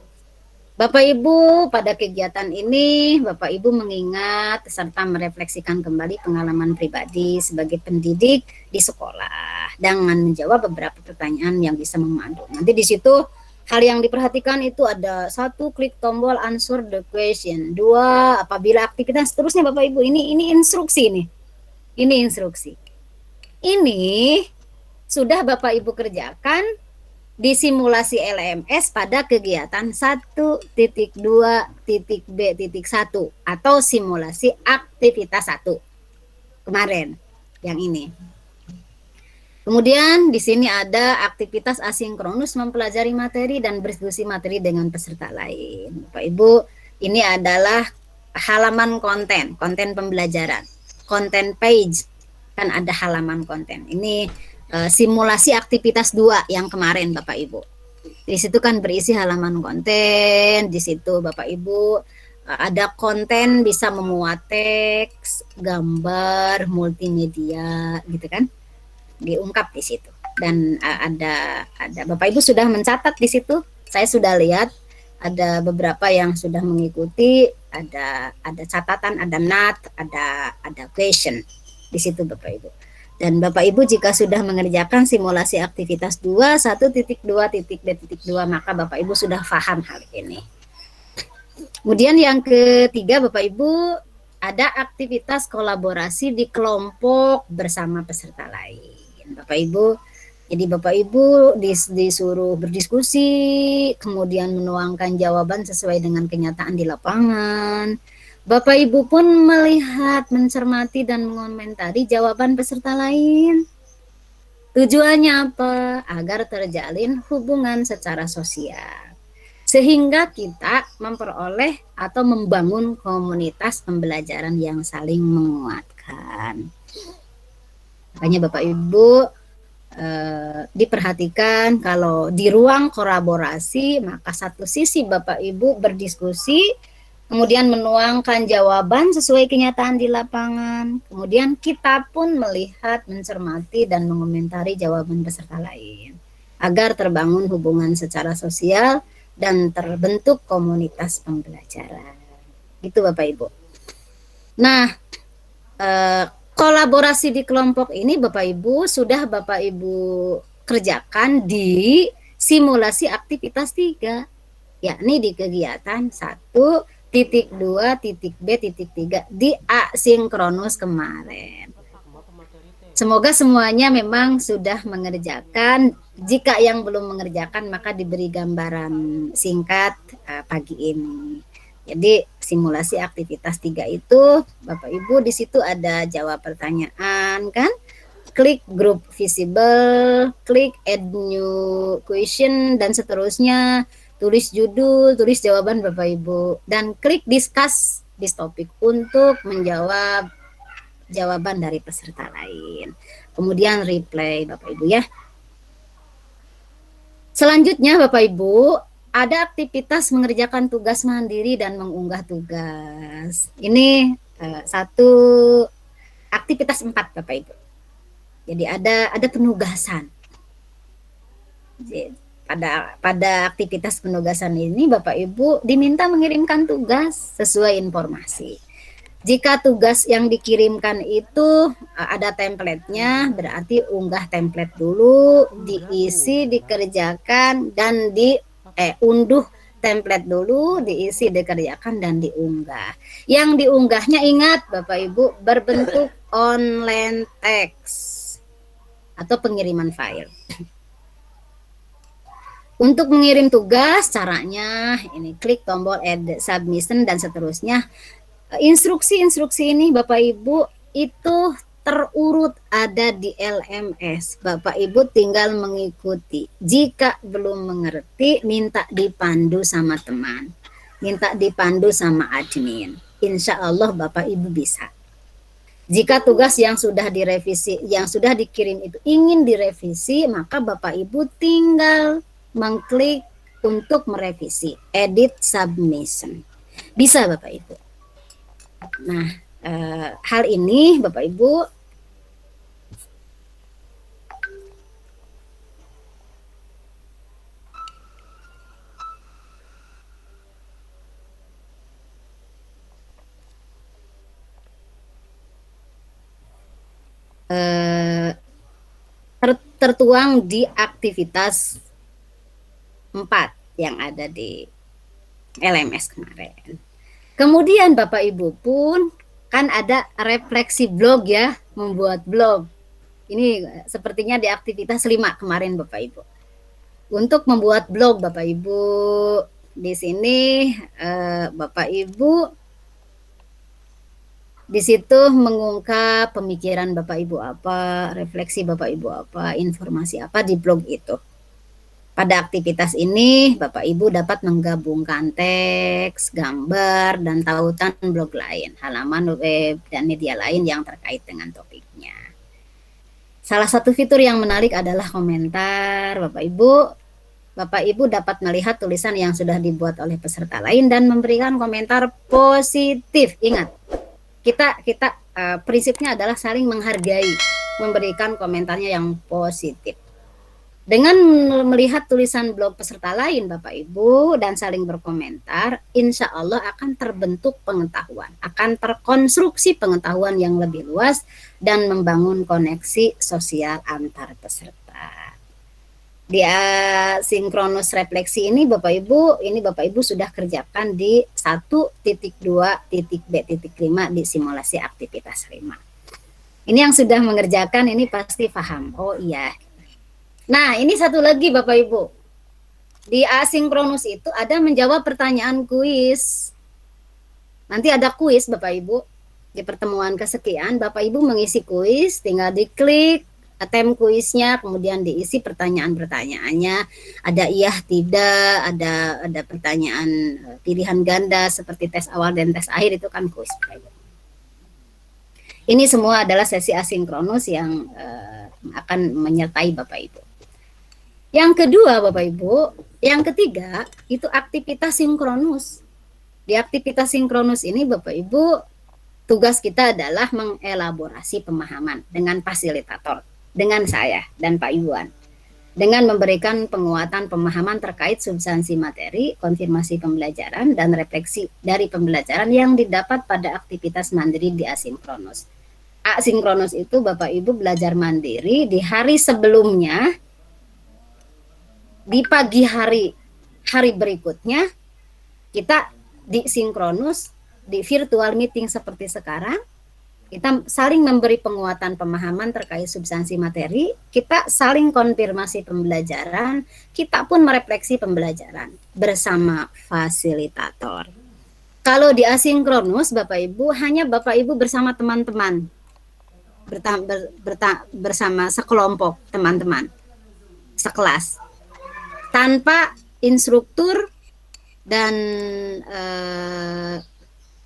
Bapak Ibu pada kegiatan ini Bapak Ibu mengingat serta merefleksikan kembali pengalaman pribadi sebagai pendidik di sekolah dengan menjawab beberapa pertanyaan yang bisa memandu. Nanti di situ hal yang diperhatikan itu ada 1, klik tombol answer the question. 2, apabila aktivitas seterusnya Bapak Ibu ini instruksi nih. Ini instruksi. Ini sudah Bapak Ibu kerjakan di simulasi LMS pada kegiatan 1.2.B.1 atau simulasi aktivitas 1 kemarin yang ini. Kemudian di sini ada aktivitas asinkronus mempelajari materi dan berdiskusi materi dengan peserta lain. Bapak Ibu, ini adalah halaman konten, konten pembelajaran, konten page, kan ada halaman konten. Ini simulasi aktivitas 2 yang kemarin Bapak Ibu. Di situ kan berisi halaman konten, di situ Bapak Ibu ada konten bisa memuat teks, gambar, multimedia gitu kan. Diungkap di situ. Dan ada Bapak Ibu sudah mencatat di situ. Saya sudah lihat ada beberapa yang sudah mengikuti, ada catatan, ada note, ada question di situ Bapak Ibu. Dan Bapak Ibu jika sudah mengerjakan simulasi aktivitas 2 1.2.b.2 maka Bapak Ibu sudah paham hal ini. Kemudian yang ketiga Bapak Ibu ada aktivitas kolaborasi di kelompok bersama peserta lain. Bapak Ibu, jadi Bapak Ibu disuruh berdiskusi, kemudian menuangkan jawaban sesuai dengan kenyataan di lapangan. Bapak Ibu pun melihat, mencermati dan mengomentari jawaban peserta lain. Tujuannya apa? Agar terjalin hubungan secara sosial. Sehingga kita memperoleh atau membangun komunitas pembelajaran yang saling menguatkan. Makanya Bapak Ibu diperhatikan kalau di ruang kolaborasi maka satu sisi Bapak Ibu berdiskusi, kemudian menuangkan jawaban sesuai kenyataan di lapangan, kemudian kita pun melihat, mencermati dan mengomentari jawaban peserta lain agar terbangun hubungan secara sosial dan terbentuk komunitas pembelajaran. Itu Bapak Ibu. Nah, kolaborasi di kelompok ini Bapak Ibu sudah Bapak Ibu kerjakan di simulasi aktivitas 3, yakni di kegiatan 1.2.b.3 di asinkronus kemarin. Semoga semuanya memang sudah mengerjakan. Jika yang belum mengerjakan maka diberi gambaran singkat pagi ini. Jadi simulasi aktivitas 3 itu Bapak Ibu di situ ada jawab pertanyaan kan, klik group visible, klik add new question dan seterusnya, tulis judul, tulis jawaban Bapak Ibu dan klik discuss this topic untuk menjawab jawaban dari peserta lain. Kemudian replay Bapak Ibu ya. Selanjutnya Bapak Ibu ada aktivitas mengerjakan tugas mandiri dan mengunggah tugas. Ini satu aktivitas 4 Bapak Ibu. Jadi ada penugasan. Jadi, pada aktivitas penugasan ini Bapak Ibu diminta mengirimkan tugas sesuai informasi. Jika tugas yang dikirimkan itu ada template-nya, berarti unggah template dulu, diisi, dikerjakan, dan unduh template dulu, diisi, dikerjakan, dan diunggah. Yang diunggahnya ingat Bapak Ibu berbentuk online text atau pengiriman file. Untuk mengirim tugas caranya ini klik tombol add submission dan seterusnya. Instruksi-instruksi ini Bapak Ibu itu terurut ada di LMS. Bapak Ibu tinggal mengikuti. Jika belum mengerti, minta dipandu sama teman. Minta dipandu sama admin. Insya Allah Bapak Ibu bisa. Jika tugas yang sudah direvisi, yang sudah dikirim itu ingin direvisi, maka Bapak Ibu tinggal mengklik untuk merevisi. Edit submission. Bisa Bapak Ibu. Nah, hal ini Bapak Ibu tertuang di aktivitas 4 yang ada di LMS kemarin. Kemudian Bapak Ibu pun kan ada refleksi blog ya, membuat blog. Ini sepertinya di aktivitas 5 kemarin Bapak Ibu. Untuk membuat blog Bapak Ibu, di sini Bapak Ibu di situ mengungkap pemikiran Bapak Ibu apa, refleksi Bapak Ibu apa, informasi apa di blog itu. Pada aktivitas ini, Bapak Ibu dapat menggabungkan teks, gambar, dan tautan blog lain, halaman web, dan media lain yang terkait dengan topiknya. Salah satu fitur yang menarik adalah komentar. Bapak Ibu dapat melihat tulisan yang sudah dibuat oleh peserta lain dan memberikan komentar positif. Ingat, kita prinsipnya adalah saling menghargai, memberikan komentarnya yang positif. Dengan melihat tulisan blog peserta lain, Bapak Ibu, dan saling berkomentar, insya Allah akan terbentuk pengetahuan, akan terkonstruksi pengetahuan yang lebih luas dan membangun koneksi sosial antar peserta. Di asinkronus refleksi ini Bapak Ibu sudah kerjakan di 1.2.b.5 di simulasi aktivitas 5. Ini yang sudah mengerjakan ini pasti paham. Oh iya. Nah, ini satu lagi Bapak Ibu. Di asinkronus itu ada menjawab pertanyaan kuis. Nanti ada kuis Bapak Ibu. Di pertemuan kesekian Bapak Ibu mengisi kuis, tinggal diklik attempt kuisnya, kemudian diisi pertanyaan-pertanyaannya. Ada iya, tidak, ada pertanyaan pilihan ganda seperti tes awal dan tes akhir, itu kan kuis Bapak Ibu. Ini semua adalah sesi asinkronus yang akan menyertai Bapak Ibu. Yang kedua Bapak Ibu, yang ketiga itu aktivitas sinkronus. Di aktivitas sinkronus ini Bapak Ibu, tugas kita adalah mengelaborasi pemahaman dengan fasilitator, dengan saya dan Pak Iwan, dengan memberikan penguatan pemahaman terkait substansi materi, konfirmasi pembelajaran, dan refleksi dari pembelajaran yang didapat pada aktivitas mandiri di asinkronus. Asinkronus itu Bapak Ibu belajar mandiri di hari sebelumnya, di pagi hari berikutnya kita di sinkronus, di virtual meeting seperti sekarang, kita saling memberi penguatan pemahaman terkait substansi materi, kita saling konfirmasi pembelajaran, kita pun merefleksi pembelajaran bersama fasilitator. Kalau di asinkronus Bapak Ibu, hanya Bapak Ibu bersama teman-teman, bersama sekelompok teman-teman, sekelas, tanpa instruktur dan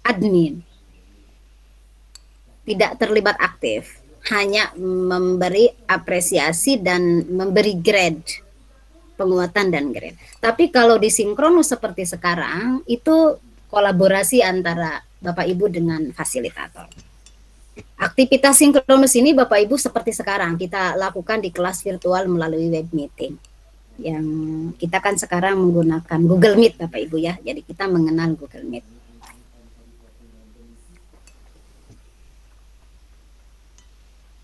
admin, tidak terlibat aktif, hanya memberi apresiasi dan memberi grade, penguatan dan grade. Tapi kalau di sinkronus seperti sekarang, itu kolaborasi antara Bapak Ibu dengan fasilitator. Aktivitas sinkronus ini Bapak Ibu seperti sekarang kita lakukan di kelas virtual melalui web meeting. Yang kita kan sekarang menggunakan Google Meet Bapak Ibu ya, jadi kita mengenal Google Meet.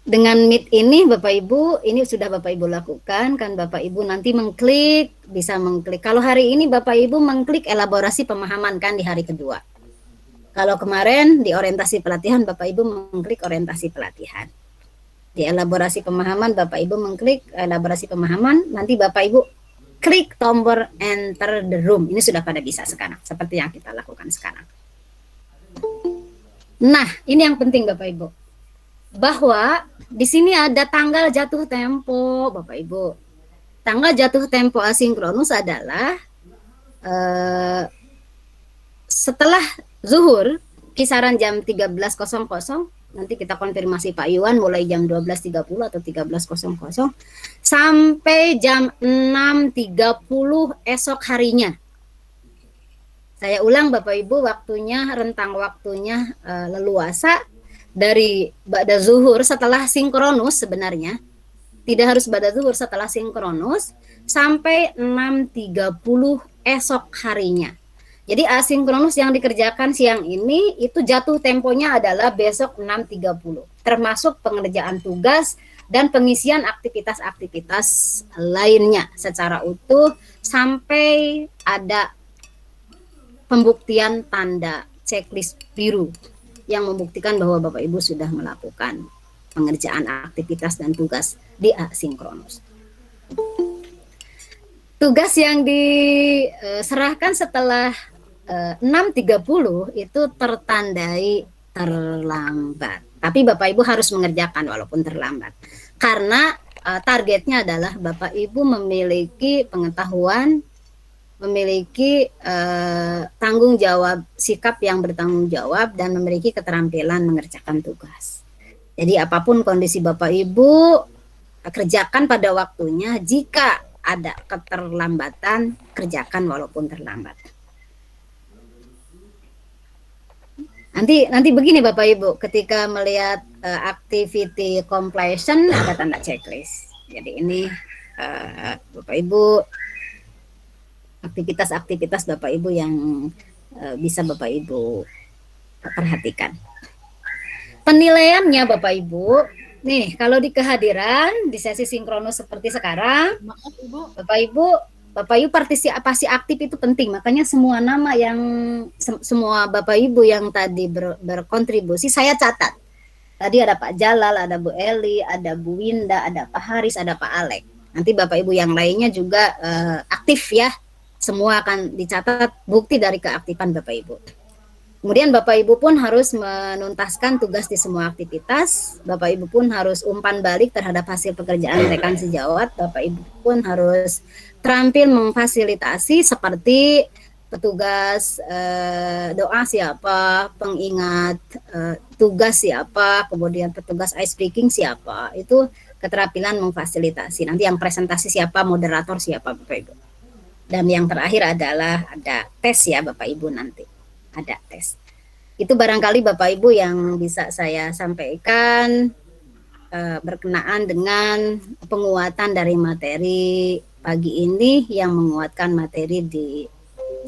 Dengan Meet ini Bapak Ibu, ini sudah Bapak Ibu lakukan kan, Bapak Ibu nanti mengklik, bisa mengklik. Kalau hari ini Bapak Ibu mengklik elaborasi pemahaman kan di hari kedua. Kalau kemarin di orientasi pelatihan Bapak Ibu mengklik orientasi pelatihan. Di elaborasi pemahaman Bapak Ibu mengklik elaborasi pemahaman, nanti Bapak Ibu klik tombol enter the room. Ini sudah pada bisa sekarang, seperti yang kita lakukan sekarang. Nah, ini yang penting Bapak Ibu, bahwa di sini ada tanggal jatuh tempo Bapak Ibu. Tanggal jatuh tempo asinkronus adalah setelah zuhur, kisaran jam 13.00, nanti kita konfirmasi Pak Iwan mulai jam 12.30 atau 13.00 sampai jam 6.30 esok harinya. Saya ulang Bapak Ibu, waktunya, rentang waktunya leluasa dari ba'da zuhur setelah sinkronus sebenarnya. Tidak harus ba'da zuhur, setelah sinkronus sampai 6.30 esok harinya. Jadi asinkronus yang dikerjakan siang ini itu jatuh temponya adalah besok 6.30, termasuk pengerjaan tugas dan pengisian aktivitas-aktivitas lainnya secara utuh sampai ada pembuktian tanda checklist biru yang membuktikan bahwa Bapak Ibu sudah melakukan pengerjaan aktivitas dan tugas di asinkronus. Tugas yang diserahkan setelah 6.30 itu tertandai terlambat. Tapi Bapak Ibu harus mengerjakan walaupun terlambat. Karena targetnya adalah Bapak Ibu memiliki pengetahuan, memiliki tanggung jawab, sikap yang bertanggung jawab, dan memiliki keterampilan mengerjakan tugas. Jadi apapun kondisi Bapak Ibu, kerjakan pada waktunya. Jika ada keterlambatan, kerjakan walaupun terlambat. Nanti begini Bapak Ibu, ketika melihat activity completion ada tanda checklist. Jadi ini Bapak Ibu, aktivitas-aktivitas Bapak Ibu yang bisa Bapak Ibu perhatikan. Penilaiannya Bapak Ibu, nih kalau di kehadiran di sesi sinkronus seperti sekarang, Bapak Ibu partisipasi aktif itu penting. Makanya semua nama yang semua Bapak Ibu yang tadi berkontribusi saya catat. Tadi ada Pak Jalal, ada Bu Eli, ada Bu Winda, ada Pak Haris, ada Pak Alek. Nanti Bapak Ibu yang lainnya juga aktif ya. Semua akan dicatat bukti dari keaktifan Bapak Ibu. Kemudian Bapak Ibu pun harus menuntaskan tugas di semua aktivitas. Bapak Ibu pun harus umpan balik terhadap hasil pekerjaan rekan sejawat. Bapak Ibu pun harus terampil memfasilitasi seperti petugas doa siapa, pengingat tugas siapa, kemudian petugas ice breaking siapa. Itu keterampilan memfasilitasi. Nanti yang presentasi siapa, moderator siapa Bapak Ibu. Dan yang terakhir adalah ada tes ya Bapak Ibu nanti. Ada tes. Itu barangkali Bapak Ibu yang bisa saya sampaikan berkenaan dengan penguatan dari materi pagi ini yang menguatkan materi di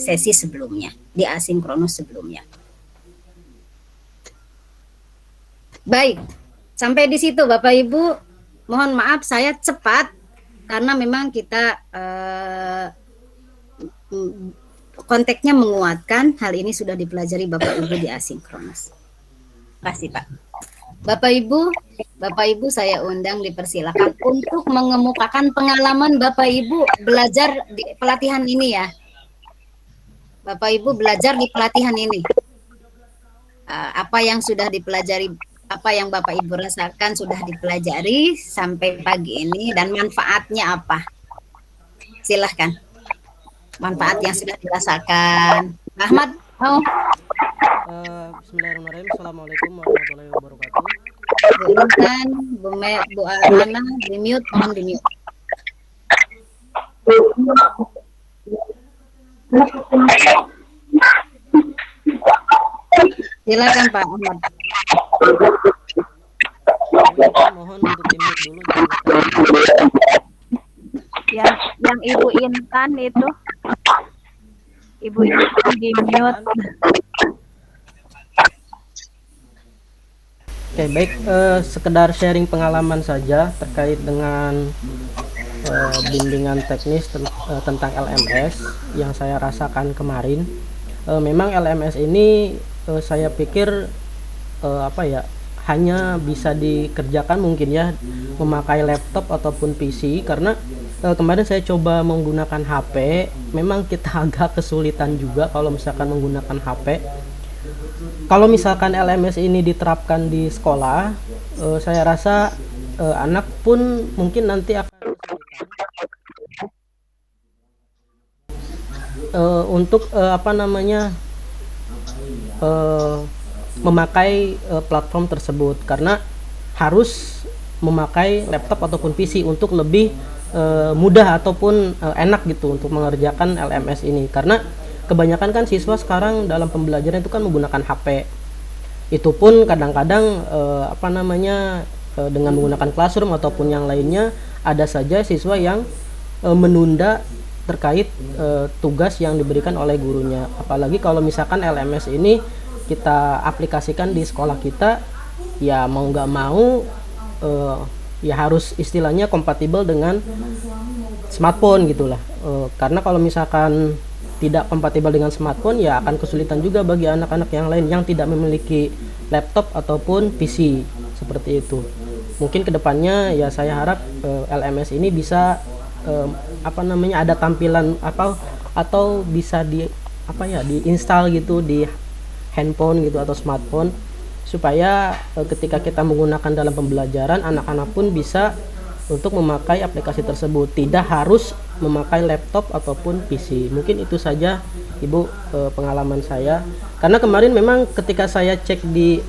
sesi sebelumnya, di asinkronus sebelumnya. Baik, sampai di situ Bapak Ibu. Mohon maaf saya cepat karena memang kita konteksnya menguatkan. Hal ini sudah dipelajari Bapak Ibu di asinkronus. Terima kasih Pak. Bapak Ibu saya undang dipersilakan untuk mengemukakan pengalaman Bapak Ibu belajar di pelatihan ini ya. Bapak Ibu belajar di pelatihan ini. Apa yang sudah dipelajari, apa yang Bapak Ibu rasakan sudah dipelajari sampai pagi ini dan manfaatnya apa? Silahkan. Manfaat yang sudah dirasakan. Ahmad, mau? Bismillahirrahmanirrahim. Assalamualaikum warahmatullahi wabarakatuh. Bu Intan, Bu Ana, di mute, mohon di mute. Silakan Pak Ahmad. Mohon untuk di mute dulu. Yang Ibu Intan itu, Ibu Intan di mute. Oke, baik, sekedar sharing pengalaman saja terkait dengan bimbingan teknis tentang LMS yang saya rasakan kemarin. Memang LMS ini saya pikir hanya bisa dikerjakan mungkin ya memakai laptop ataupun PC, karena kemarin saya coba menggunakan HP, memang kita agak kesulitan juga kalau misalkan menggunakan HP. Kalau misalkan LMS ini diterapkan di sekolah, saya rasa anak pun mungkin nanti akan untuk memakai platform tersebut, karena harus memakai laptop ataupun PC untuk lebih mudah ataupun enak gitu untuk mengerjakan LMS ini. Karena kebanyakan kan siswa sekarang dalam pembelajaran itu kan menggunakan HP. Itu pun kadang-kadang dengan menggunakan Classroom ataupun yang lainnya, ada saja siswa yang menunda terkait tugas yang diberikan oleh gurunya. Apalagi kalau misalkan LMS ini kita aplikasikan di sekolah kita, ya mau nggak mau ya harus istilahnya kompatibel dengan smartphone gitulah. Karena kalau misalkan tidak kompatibel dengan smartphone, ya akan kesulitan juga bagi anak-anak yang lain yang tidak memiliki laptop ataupun PC seperti itu. Mungkin kedepannya ya saya harap LMS ini bisa ada tampilan atau bisa diinstal gitu di handphone gitu atau smartphone, supaya ketika kita menggunakan dalam pembelajaran, anak-anak pun bisa untuk memakai aplikasi tersebut, tidak harus memakai laptop ataupun PC. Mungkin itu saja Ibu pengalaman saya, karena kemarin memang ketika saya cek di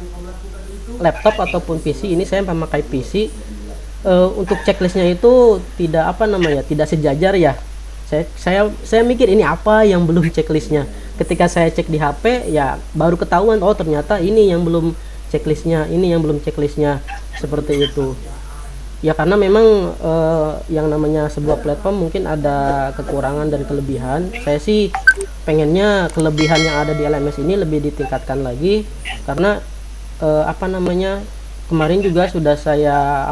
laptop ataupun PC, ini saya memakai PC, untuk checklistnya itu tidak tidak sejajar ya. Saya mikir ini apa yang belum checklistnya. Ketika saya cek di HP ya baru ketahuan, oh ternyata ini yang belum checklistnya, seperti itu. Ya karena memang yang namanya sebuah platform mungkin ada kekurangan dan kelebihan. Saya sih pengennya kelebihan yang ada di LMS ini lebih ditingkatkan lagi, karena kemarin juga sudah saya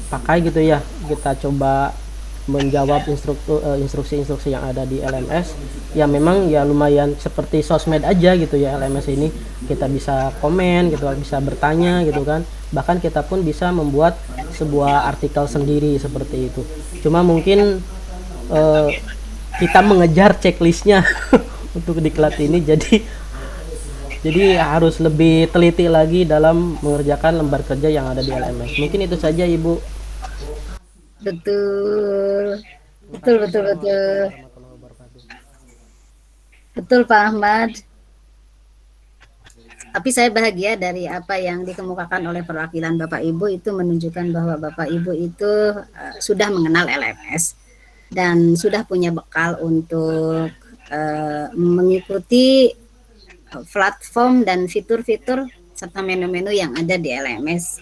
pakai gitu ya. Kita coba menjawab instruksi-instruksi yang ada di LMS. Ya memang ya lumayan seperti sosmed aja gitu ya LMS ini. Kita bisa komen gitu, bisa bertanya gitu kan. Bahkan kita pun bisa membuat sebuah artikel sendiri seperti itu. Cuma mungkin kita mengejar checklistnya untuk diklat ini, jadi harus lebih teliti lagi dalam mengerjakan lembar kerja yang ada di LMS. Mungkin itu saja Ibu. Betul Pak Ahmad. Tapi saya bahagia dari apa yang dikemukakan oleh perwakilan Bapak Ibu, itu menunjukkan bahwa Bapak Ibu itu sudah mengenal LMS dan sudah punya bekal untuk mengikuti platform dan fitur-fitur serta menu-menu yang ada di LMS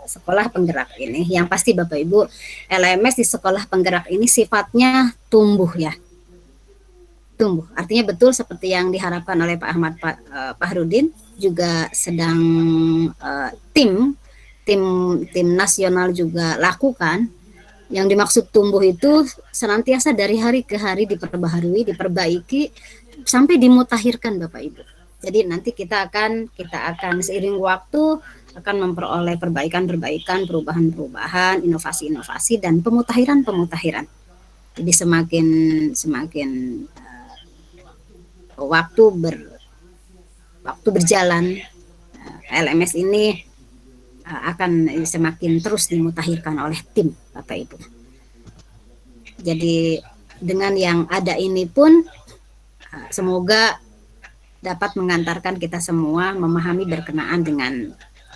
sekolah penggerak ini. Yang pasti Bapak Ibu, LMS di sekolah penggerak ini sifatnya tumbuh ya. Tumbuh. Artinya betul seperti yang diharapkan oleh Pak Ahmad Fahrudin, juga sedang tim nasional juga lakukan. Yang dimaksud tumbuh itu senantiasa dari hari ke hari diperbaharui, diperbaiki sampai dimutakhirkan Bapak Ibu. Jadi nanti kita akan seiring waktu akan memperoleh perbaikan-perbaikan, perubahan-perubahan, inovasi-inovasi dan pemutahiran-pemutahiran. Jadi semakin waktu berjalan, LMS ini akan semakin terus dimutakhirkan oleh tim Bapak Ibu. Jadi dengan yang ada ini pun semoga dapat mengantarkan kita semua memahami berkenaan dengan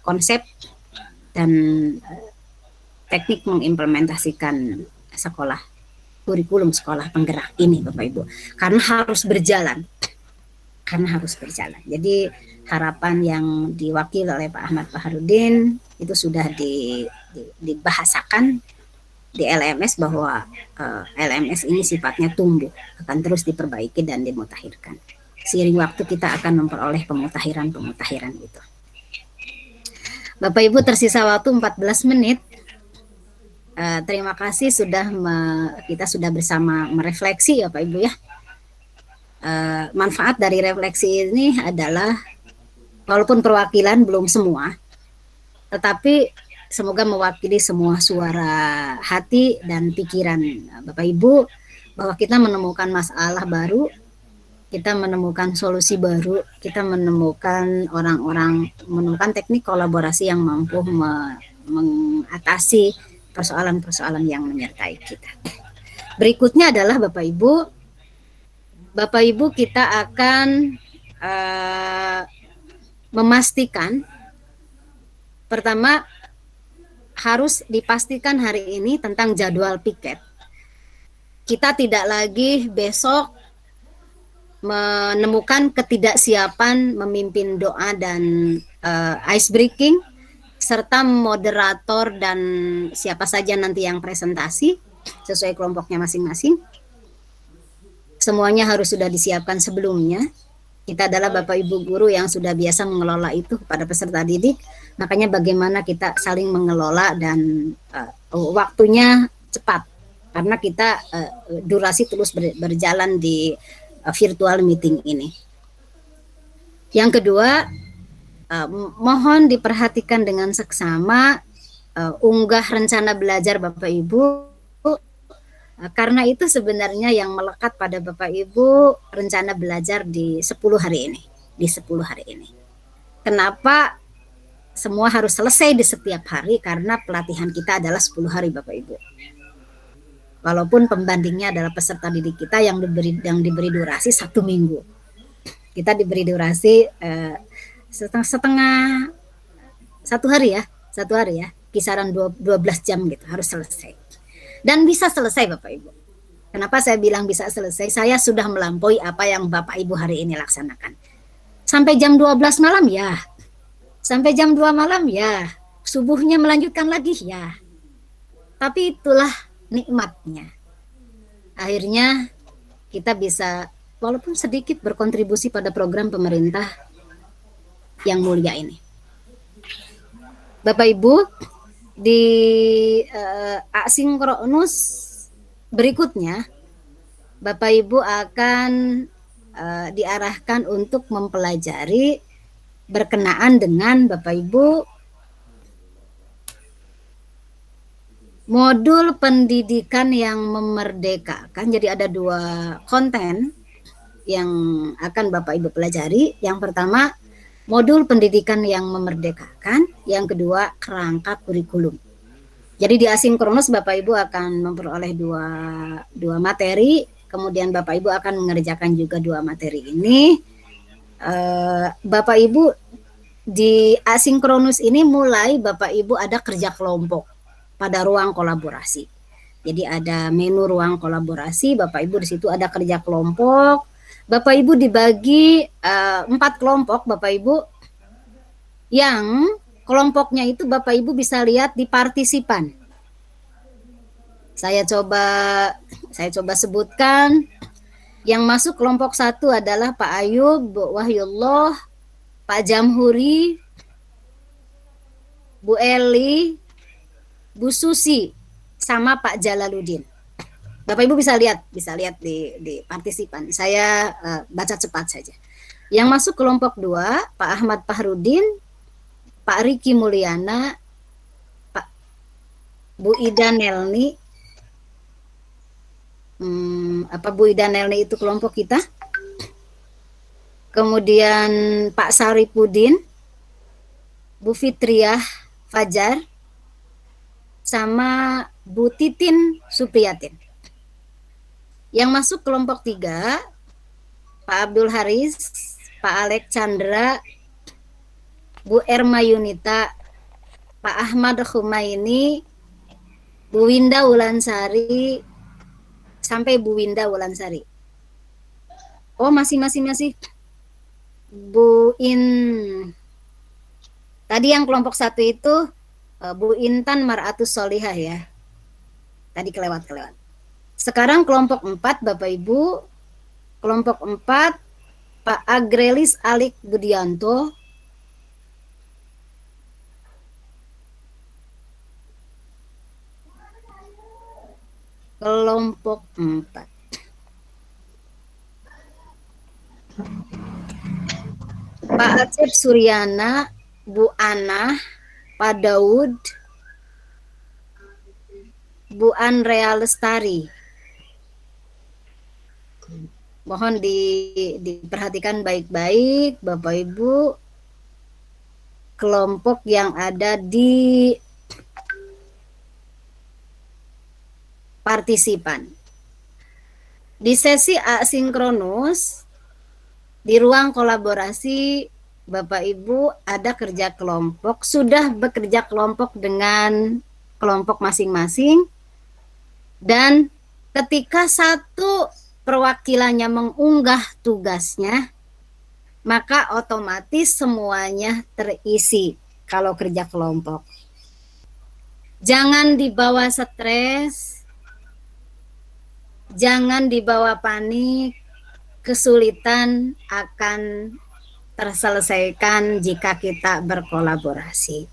konsep dan teknik mengimplementasikan kurikulum sekolah penggerak ini Bapak Ibu, karena harus berjalan. Jadi harapan yang diwakili oleh Pak Ahmad Fahrudin itu sudah dibahasakan di LMS bahwa LMS ini sifatnya tumbuh, akan terus diperbaiki dan dimutakhirkan. Seiring waktu kita akan memperoleh pemutahiran itu. Bapak Ibu, tersisa waktu 14 menit. Terima kasih kita sudah bersama merefleksi ya Pak Ibu ya. Manfaat dari refleksi ini adalah walaupun perwakilan belum semua, tetapi semoga mewakili semua suara hati dan pikiran Bapak Ibu, bahwa kita menemukan masalah baru, kita menemukan solusi baru, kita menemukan menemukan teknik kolaborasi yang mampu mengatasi persoalan-persoalan yang menyertai kita. Berikutnya adalah Bapak Ibu kita akan memastikan, pertama harus dipastikan hari ini tentang jadwal piket. Kita tidak lagi besok menemukan ketidaksiapan memimpin doa dan ice breaking serta moderator dan siapa saja nanti yang presentasi sesuai kelompoknya masing-masing. Semuanya harus sudah disiapkan sebelumnya. Kita adalah Bapak Ibu guru yang sudah biasa mengelola itu kepada peserta didik. Makanya bagaimana kita saling mengelola dan waktunya cepat, karena kita durasi terus berjalan di virtual meeting ini. Yang kedua, mohon diperhatikan dengan seksama, unggah rencana belajar Bapak Ibu, karena itu sebenarnya yang melekat pada Bapak Ibu rencana belajar di 10 hari ini. Kenapa semua harus selesai di setiap hari karena pelatihan kita adalah 10 hari Bapak Ibu. Walaupun pembandingnya adalah peserta didik kita yang diberi durasi 1 minggu. Kita diberi durasi setengah 1 hari ya, kisaran 12 jam gitu harus selesai. Dan bisa selesai Bapak Ibu. Kenapa saya bilang bisa selesai? Saya sudah melampaui apa yang Bapak Ibu hari ini laksanakan. Sampai jam 12 malam ya. Sampai jam 2 malam ya. Subuhnya melanjutkan lagi ya. Tapi itulah nikmatnya. Akhirnya kita bisa walaupun sedikit berkontribusi pada program pemerintah yang mulia ini. Bapak Ibu, di asinkronus berikutnya Bapak Ibu akan diarahkan untuk mempelajari berkenaan dengan Bapak Ibu modul pendidikan yang memerdekakan. Jadi ada 2 konten yang akan Bapak Ibu pelajari. Yang pertama modul pendidikan yang memerdekakan, yang kedua kerangka kurikulum. Jadi di asinkronus Bapak Ibu akan memperoleh dua materi, kemudian Bapak Ibu akan mengerjakan juga 2 materi ini. Bapak Ibu di asinkronus ini mulai Bapak Ibu ada kerja kelompok pada ruang kolaborasi. Jadi ada menu ruang kolaborasi, Bapak Ibu di situ ada kerja kelompok. Bapak Ibu dibagi 4 kelompok Bapak Ibu, yang kelompoknya itu Bapak Ibu bisa lihat di partisipan. Saya coba sebutkan. Yang masuk kelompok 1 adalah Pak Ayub, Bu Wahyullah, Pak Jamhuri, Bu Eli, Bu Susi, sama Pak Jalaluddin. Bapak Ibu bisa lihat di partisipan. Saya baca cepat saja. Yang masuk kelompok 2, Pak Ahmad Fahrudin, Pak Riki Mulyana, Pak Bu Ida Nelni. Bu Ida Nelni itu kelompok kita. Kemudian Pak Saripudin, Bu Fitriah Fajar, sama Bu Titin Supriyatin. Yang masuk kelompok 3, Pak Abdul Haris, Pak Alek Chandra, Bu Erma Yunita, Pak Ahmad Khumaini, Bu Winda Wulansari, sampai Bu Winda Wulansari. Oh masih. Bu In. Tadi yang kelompok 1 itu Bu Intan Maratus Solihah ya. Tadi kelewat. Sekarang kelompok 4 Bapak Ibu. Kelompok 4 Pak Agrelis Alik Budianto. Kelompok 4 Pak Acep Suryana, Bu Ana, Pak Daud, Bu Andrea Lestari. Mohon diperhatikan baik-baik Bapak Ibu, kelompok yang ada di partisipan. Di sesi asinkronus di ruang kolaborasi Bapak Ibu ada kerja kelompok, sudah bekerja kelompok dengan kelompok masing-masing, dan ketika satu perwakilannya mengunggah tugasnya, maka otomatis semuanya terisi kalau kerja kelompok. Jangan dibawa stres, jangan dibawa panik, kesulitan akan terselesaikan jika kita berkolaborasi.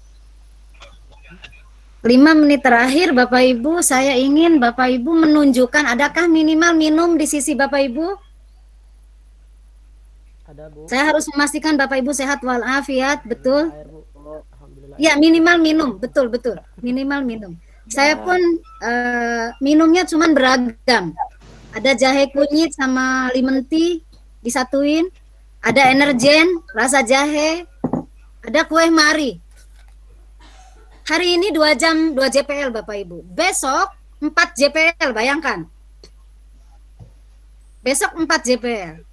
5 menit terakhir Bapak Ibu, saya ingin Bapak Ibu menunjukkan adakah minimal minum di sisi Bapak Ibu? Ada, Bu. Saya harus memastikan Bapak Ibu sehat walafiat, betul? Air, Bu. Oh, alhamdulillah. Ya, minimal minum, betul. Minimal minum. Saya pun minumnya cuman beragam. Ada jahe kunyit sama lemon tea disatuin, ada energen rasa jahe, ada kue mari. Hari ini 2 jam 2 JPL Bapak Ibu. Besok 4 JPL, bayangkan. Besok 4 JPL.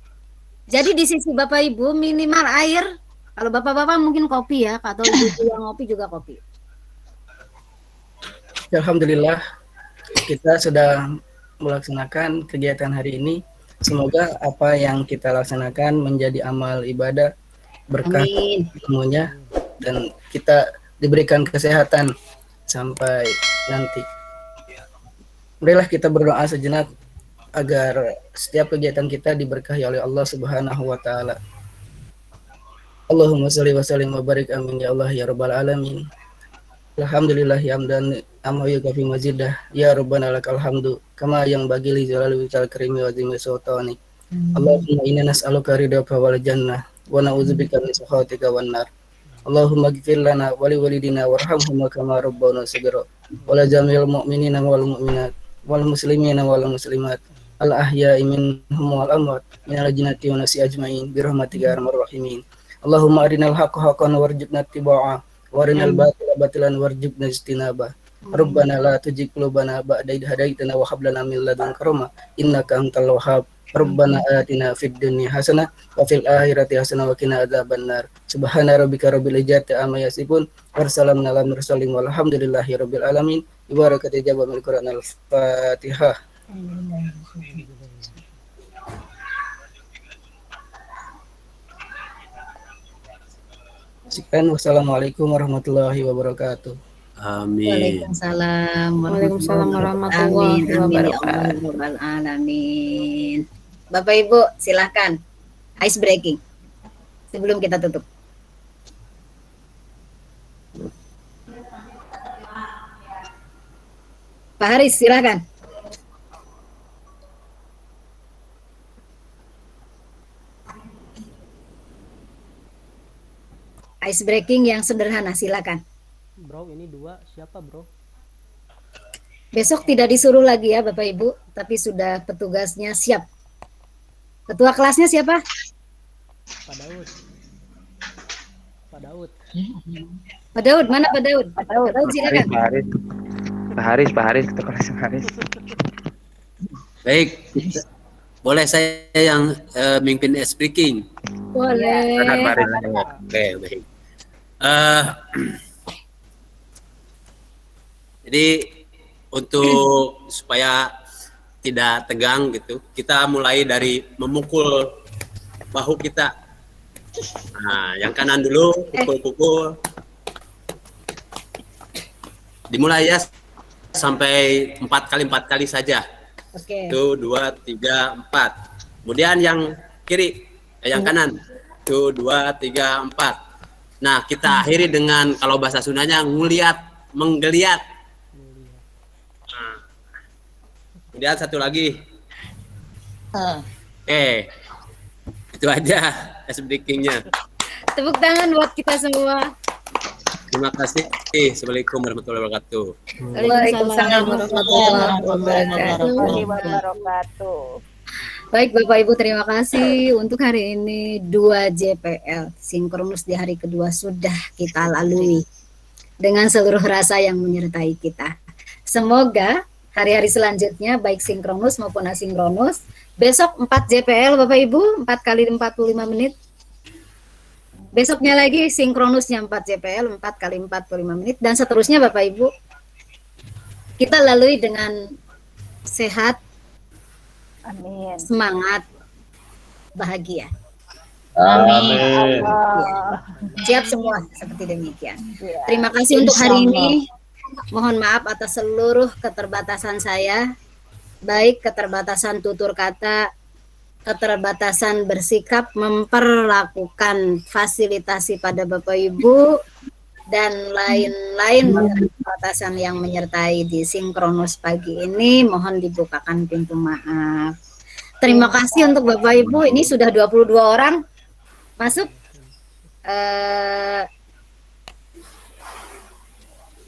Jadi di sisi Bapak Ibu minimal air. Kalau Bapak-bapak mungkin kopi ya, atau ibu yang ngopi juga kopi. Alhamdulillah kita sudah melaksanakan kegiatan hari ini. Semoga apa yang kita laksanakan menjadi amal ibadah, berkah semuanya, dan kita diberikan kesehatan sampai nanti. Marilah kita berdoa sejenak agar setiap kegiatan kita diberkahi oleh Allah Subhanahu wa taala. Allahumma shalli wa sallim wa barik amin ya Allah ya rabbal alamin. Alhamdulillah hamdan amma yukafi mazidah ya rabbana lakal hamdu kama yang bagi li jalali wal karimi wa azimi sultani. Allahumma inna nas'aluka ridhaka wal jannah wa na'udzubika min sakhatika wan nar. Allahumma ighfir lana wa li walidina warhamhum kama rabbawna shaghira wa la jamil mu'minina wal mu'minat wal muslimina wal muslimat al ahya'i minhum wal amwat minal jinnati wan nasi ajmain bi rahmatika ya arhamar rahimin. Allahumma arinal haqqa haqqan warzuqna ittiba'ah wa arinal batila batilan warzuqna ijtinabah. Rabbana la tuzigh qulubana ba'da idh hadaitana wa hab lana min ladunka rahmah innaka antal wahhab. Rabbana atina fid dunya hasanah wa fil akhirati hasanah wa qina adzabannar. Subhana rabbika rabbil izzati amma yasifun wa salamun alal mursalin walhamdulillahi rabbil alamin. Ibarakati jawabul Qur'an al-Fatihah. Sekian, wassalamualaikum warahmatullahi wabarakatuh. Amin. Waalaikumsalam warahmatullahi wabarakatuh. Amin. Bapak Ibu silahkan ice breaking sebelum kita tutup. Pak Haris silahkan. Ice breaking yang sederhana silakan. Bro, ini 2 siapa bro? Besok tidak disuruh lagi ya Bapak Ibu, tapi sudah petugasnya siap. Ketua kelasnya siapa? Pak Daud. Pak Daud. Pak Daud, mana Pak Daud? Pak Daud silakan. Pak Haris, ketua kelas Haris. Baik, boleh saya yang mimpin speaking? Boleh. Oke, baik. Jadi untuk supaya tidak tegang gitu, kita mulai dari memukul bahu kita. Nah, yang kanan dulu pukul-pukul. Dimulai ya sampai 4 kali saja. Oke. 1, 2, 3, 4. Kemudian yang kiri, yang kanan. 1, 2, 3, 4. Nah, kita akhiri dengan kalau bahasa Sundanya menggeliat. Kemudian satu lagi. Itu aja breakingnya. Tepuk tangan buat kita semua. Terima kasih. Assalamualaikum warahmatullahi wabarakatuh. Waalaikumsalam warahmatullahi wabarakatuh. Baik Bapak Ibu, terima kasih untuk hari ini 2 JPL sinkronus di hari kedua sudah kita lalui dengan seluruh rasa yang menyertai kita. Semoga hari-hari selanjutnya baik sinkronus maupun asinkronus. Besok 4 JPL Bapak Ibu, 4 kali 45 menit. Besoknya lagi sinkronusnya 4 JPL, 4 kali 45 menit. Dan seterusnya Bapak Ibu, kita lalui dengan sehat, Amin. semangat, bahagia. Amin. Siap semua seperti demikian. Terima kasih untuk hari ini. Mohon maaf atas seluruh keterbatasan saya, baik keterbatasan tutur kata, keterbatasan bersikap, memperlakukan fasilitasi pada Bapak Ibu, dan lain-lain keterbatasan yang menyertai di sinkronus pagi ini. Mohon dibukakan pintu maaf. Terima kasih untuk Bapak Ibu. Ini sudah 22 orang masuk.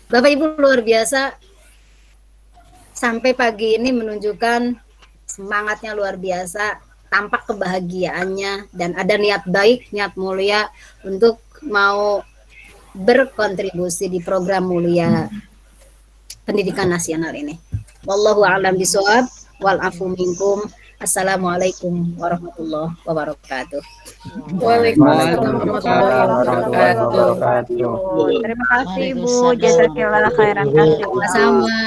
Bapak Ibu luar biasa, sampai pagi ini menunjukkan semangatnya luar biasa, tampak kebahagiaannya, dan ada niat baik, niat mulia untuk mau berkontribusi di program mulia pendidikan nasional ini. Wallahu a'lam bishawab, wal afu minkum. Assalamualaikum warahmatullahi wabarakatuh. Waalaikumsalam warahmatullahi wabarakatuh. Terima kasih Bu, jazakallah khairan kasih. Sama-sama.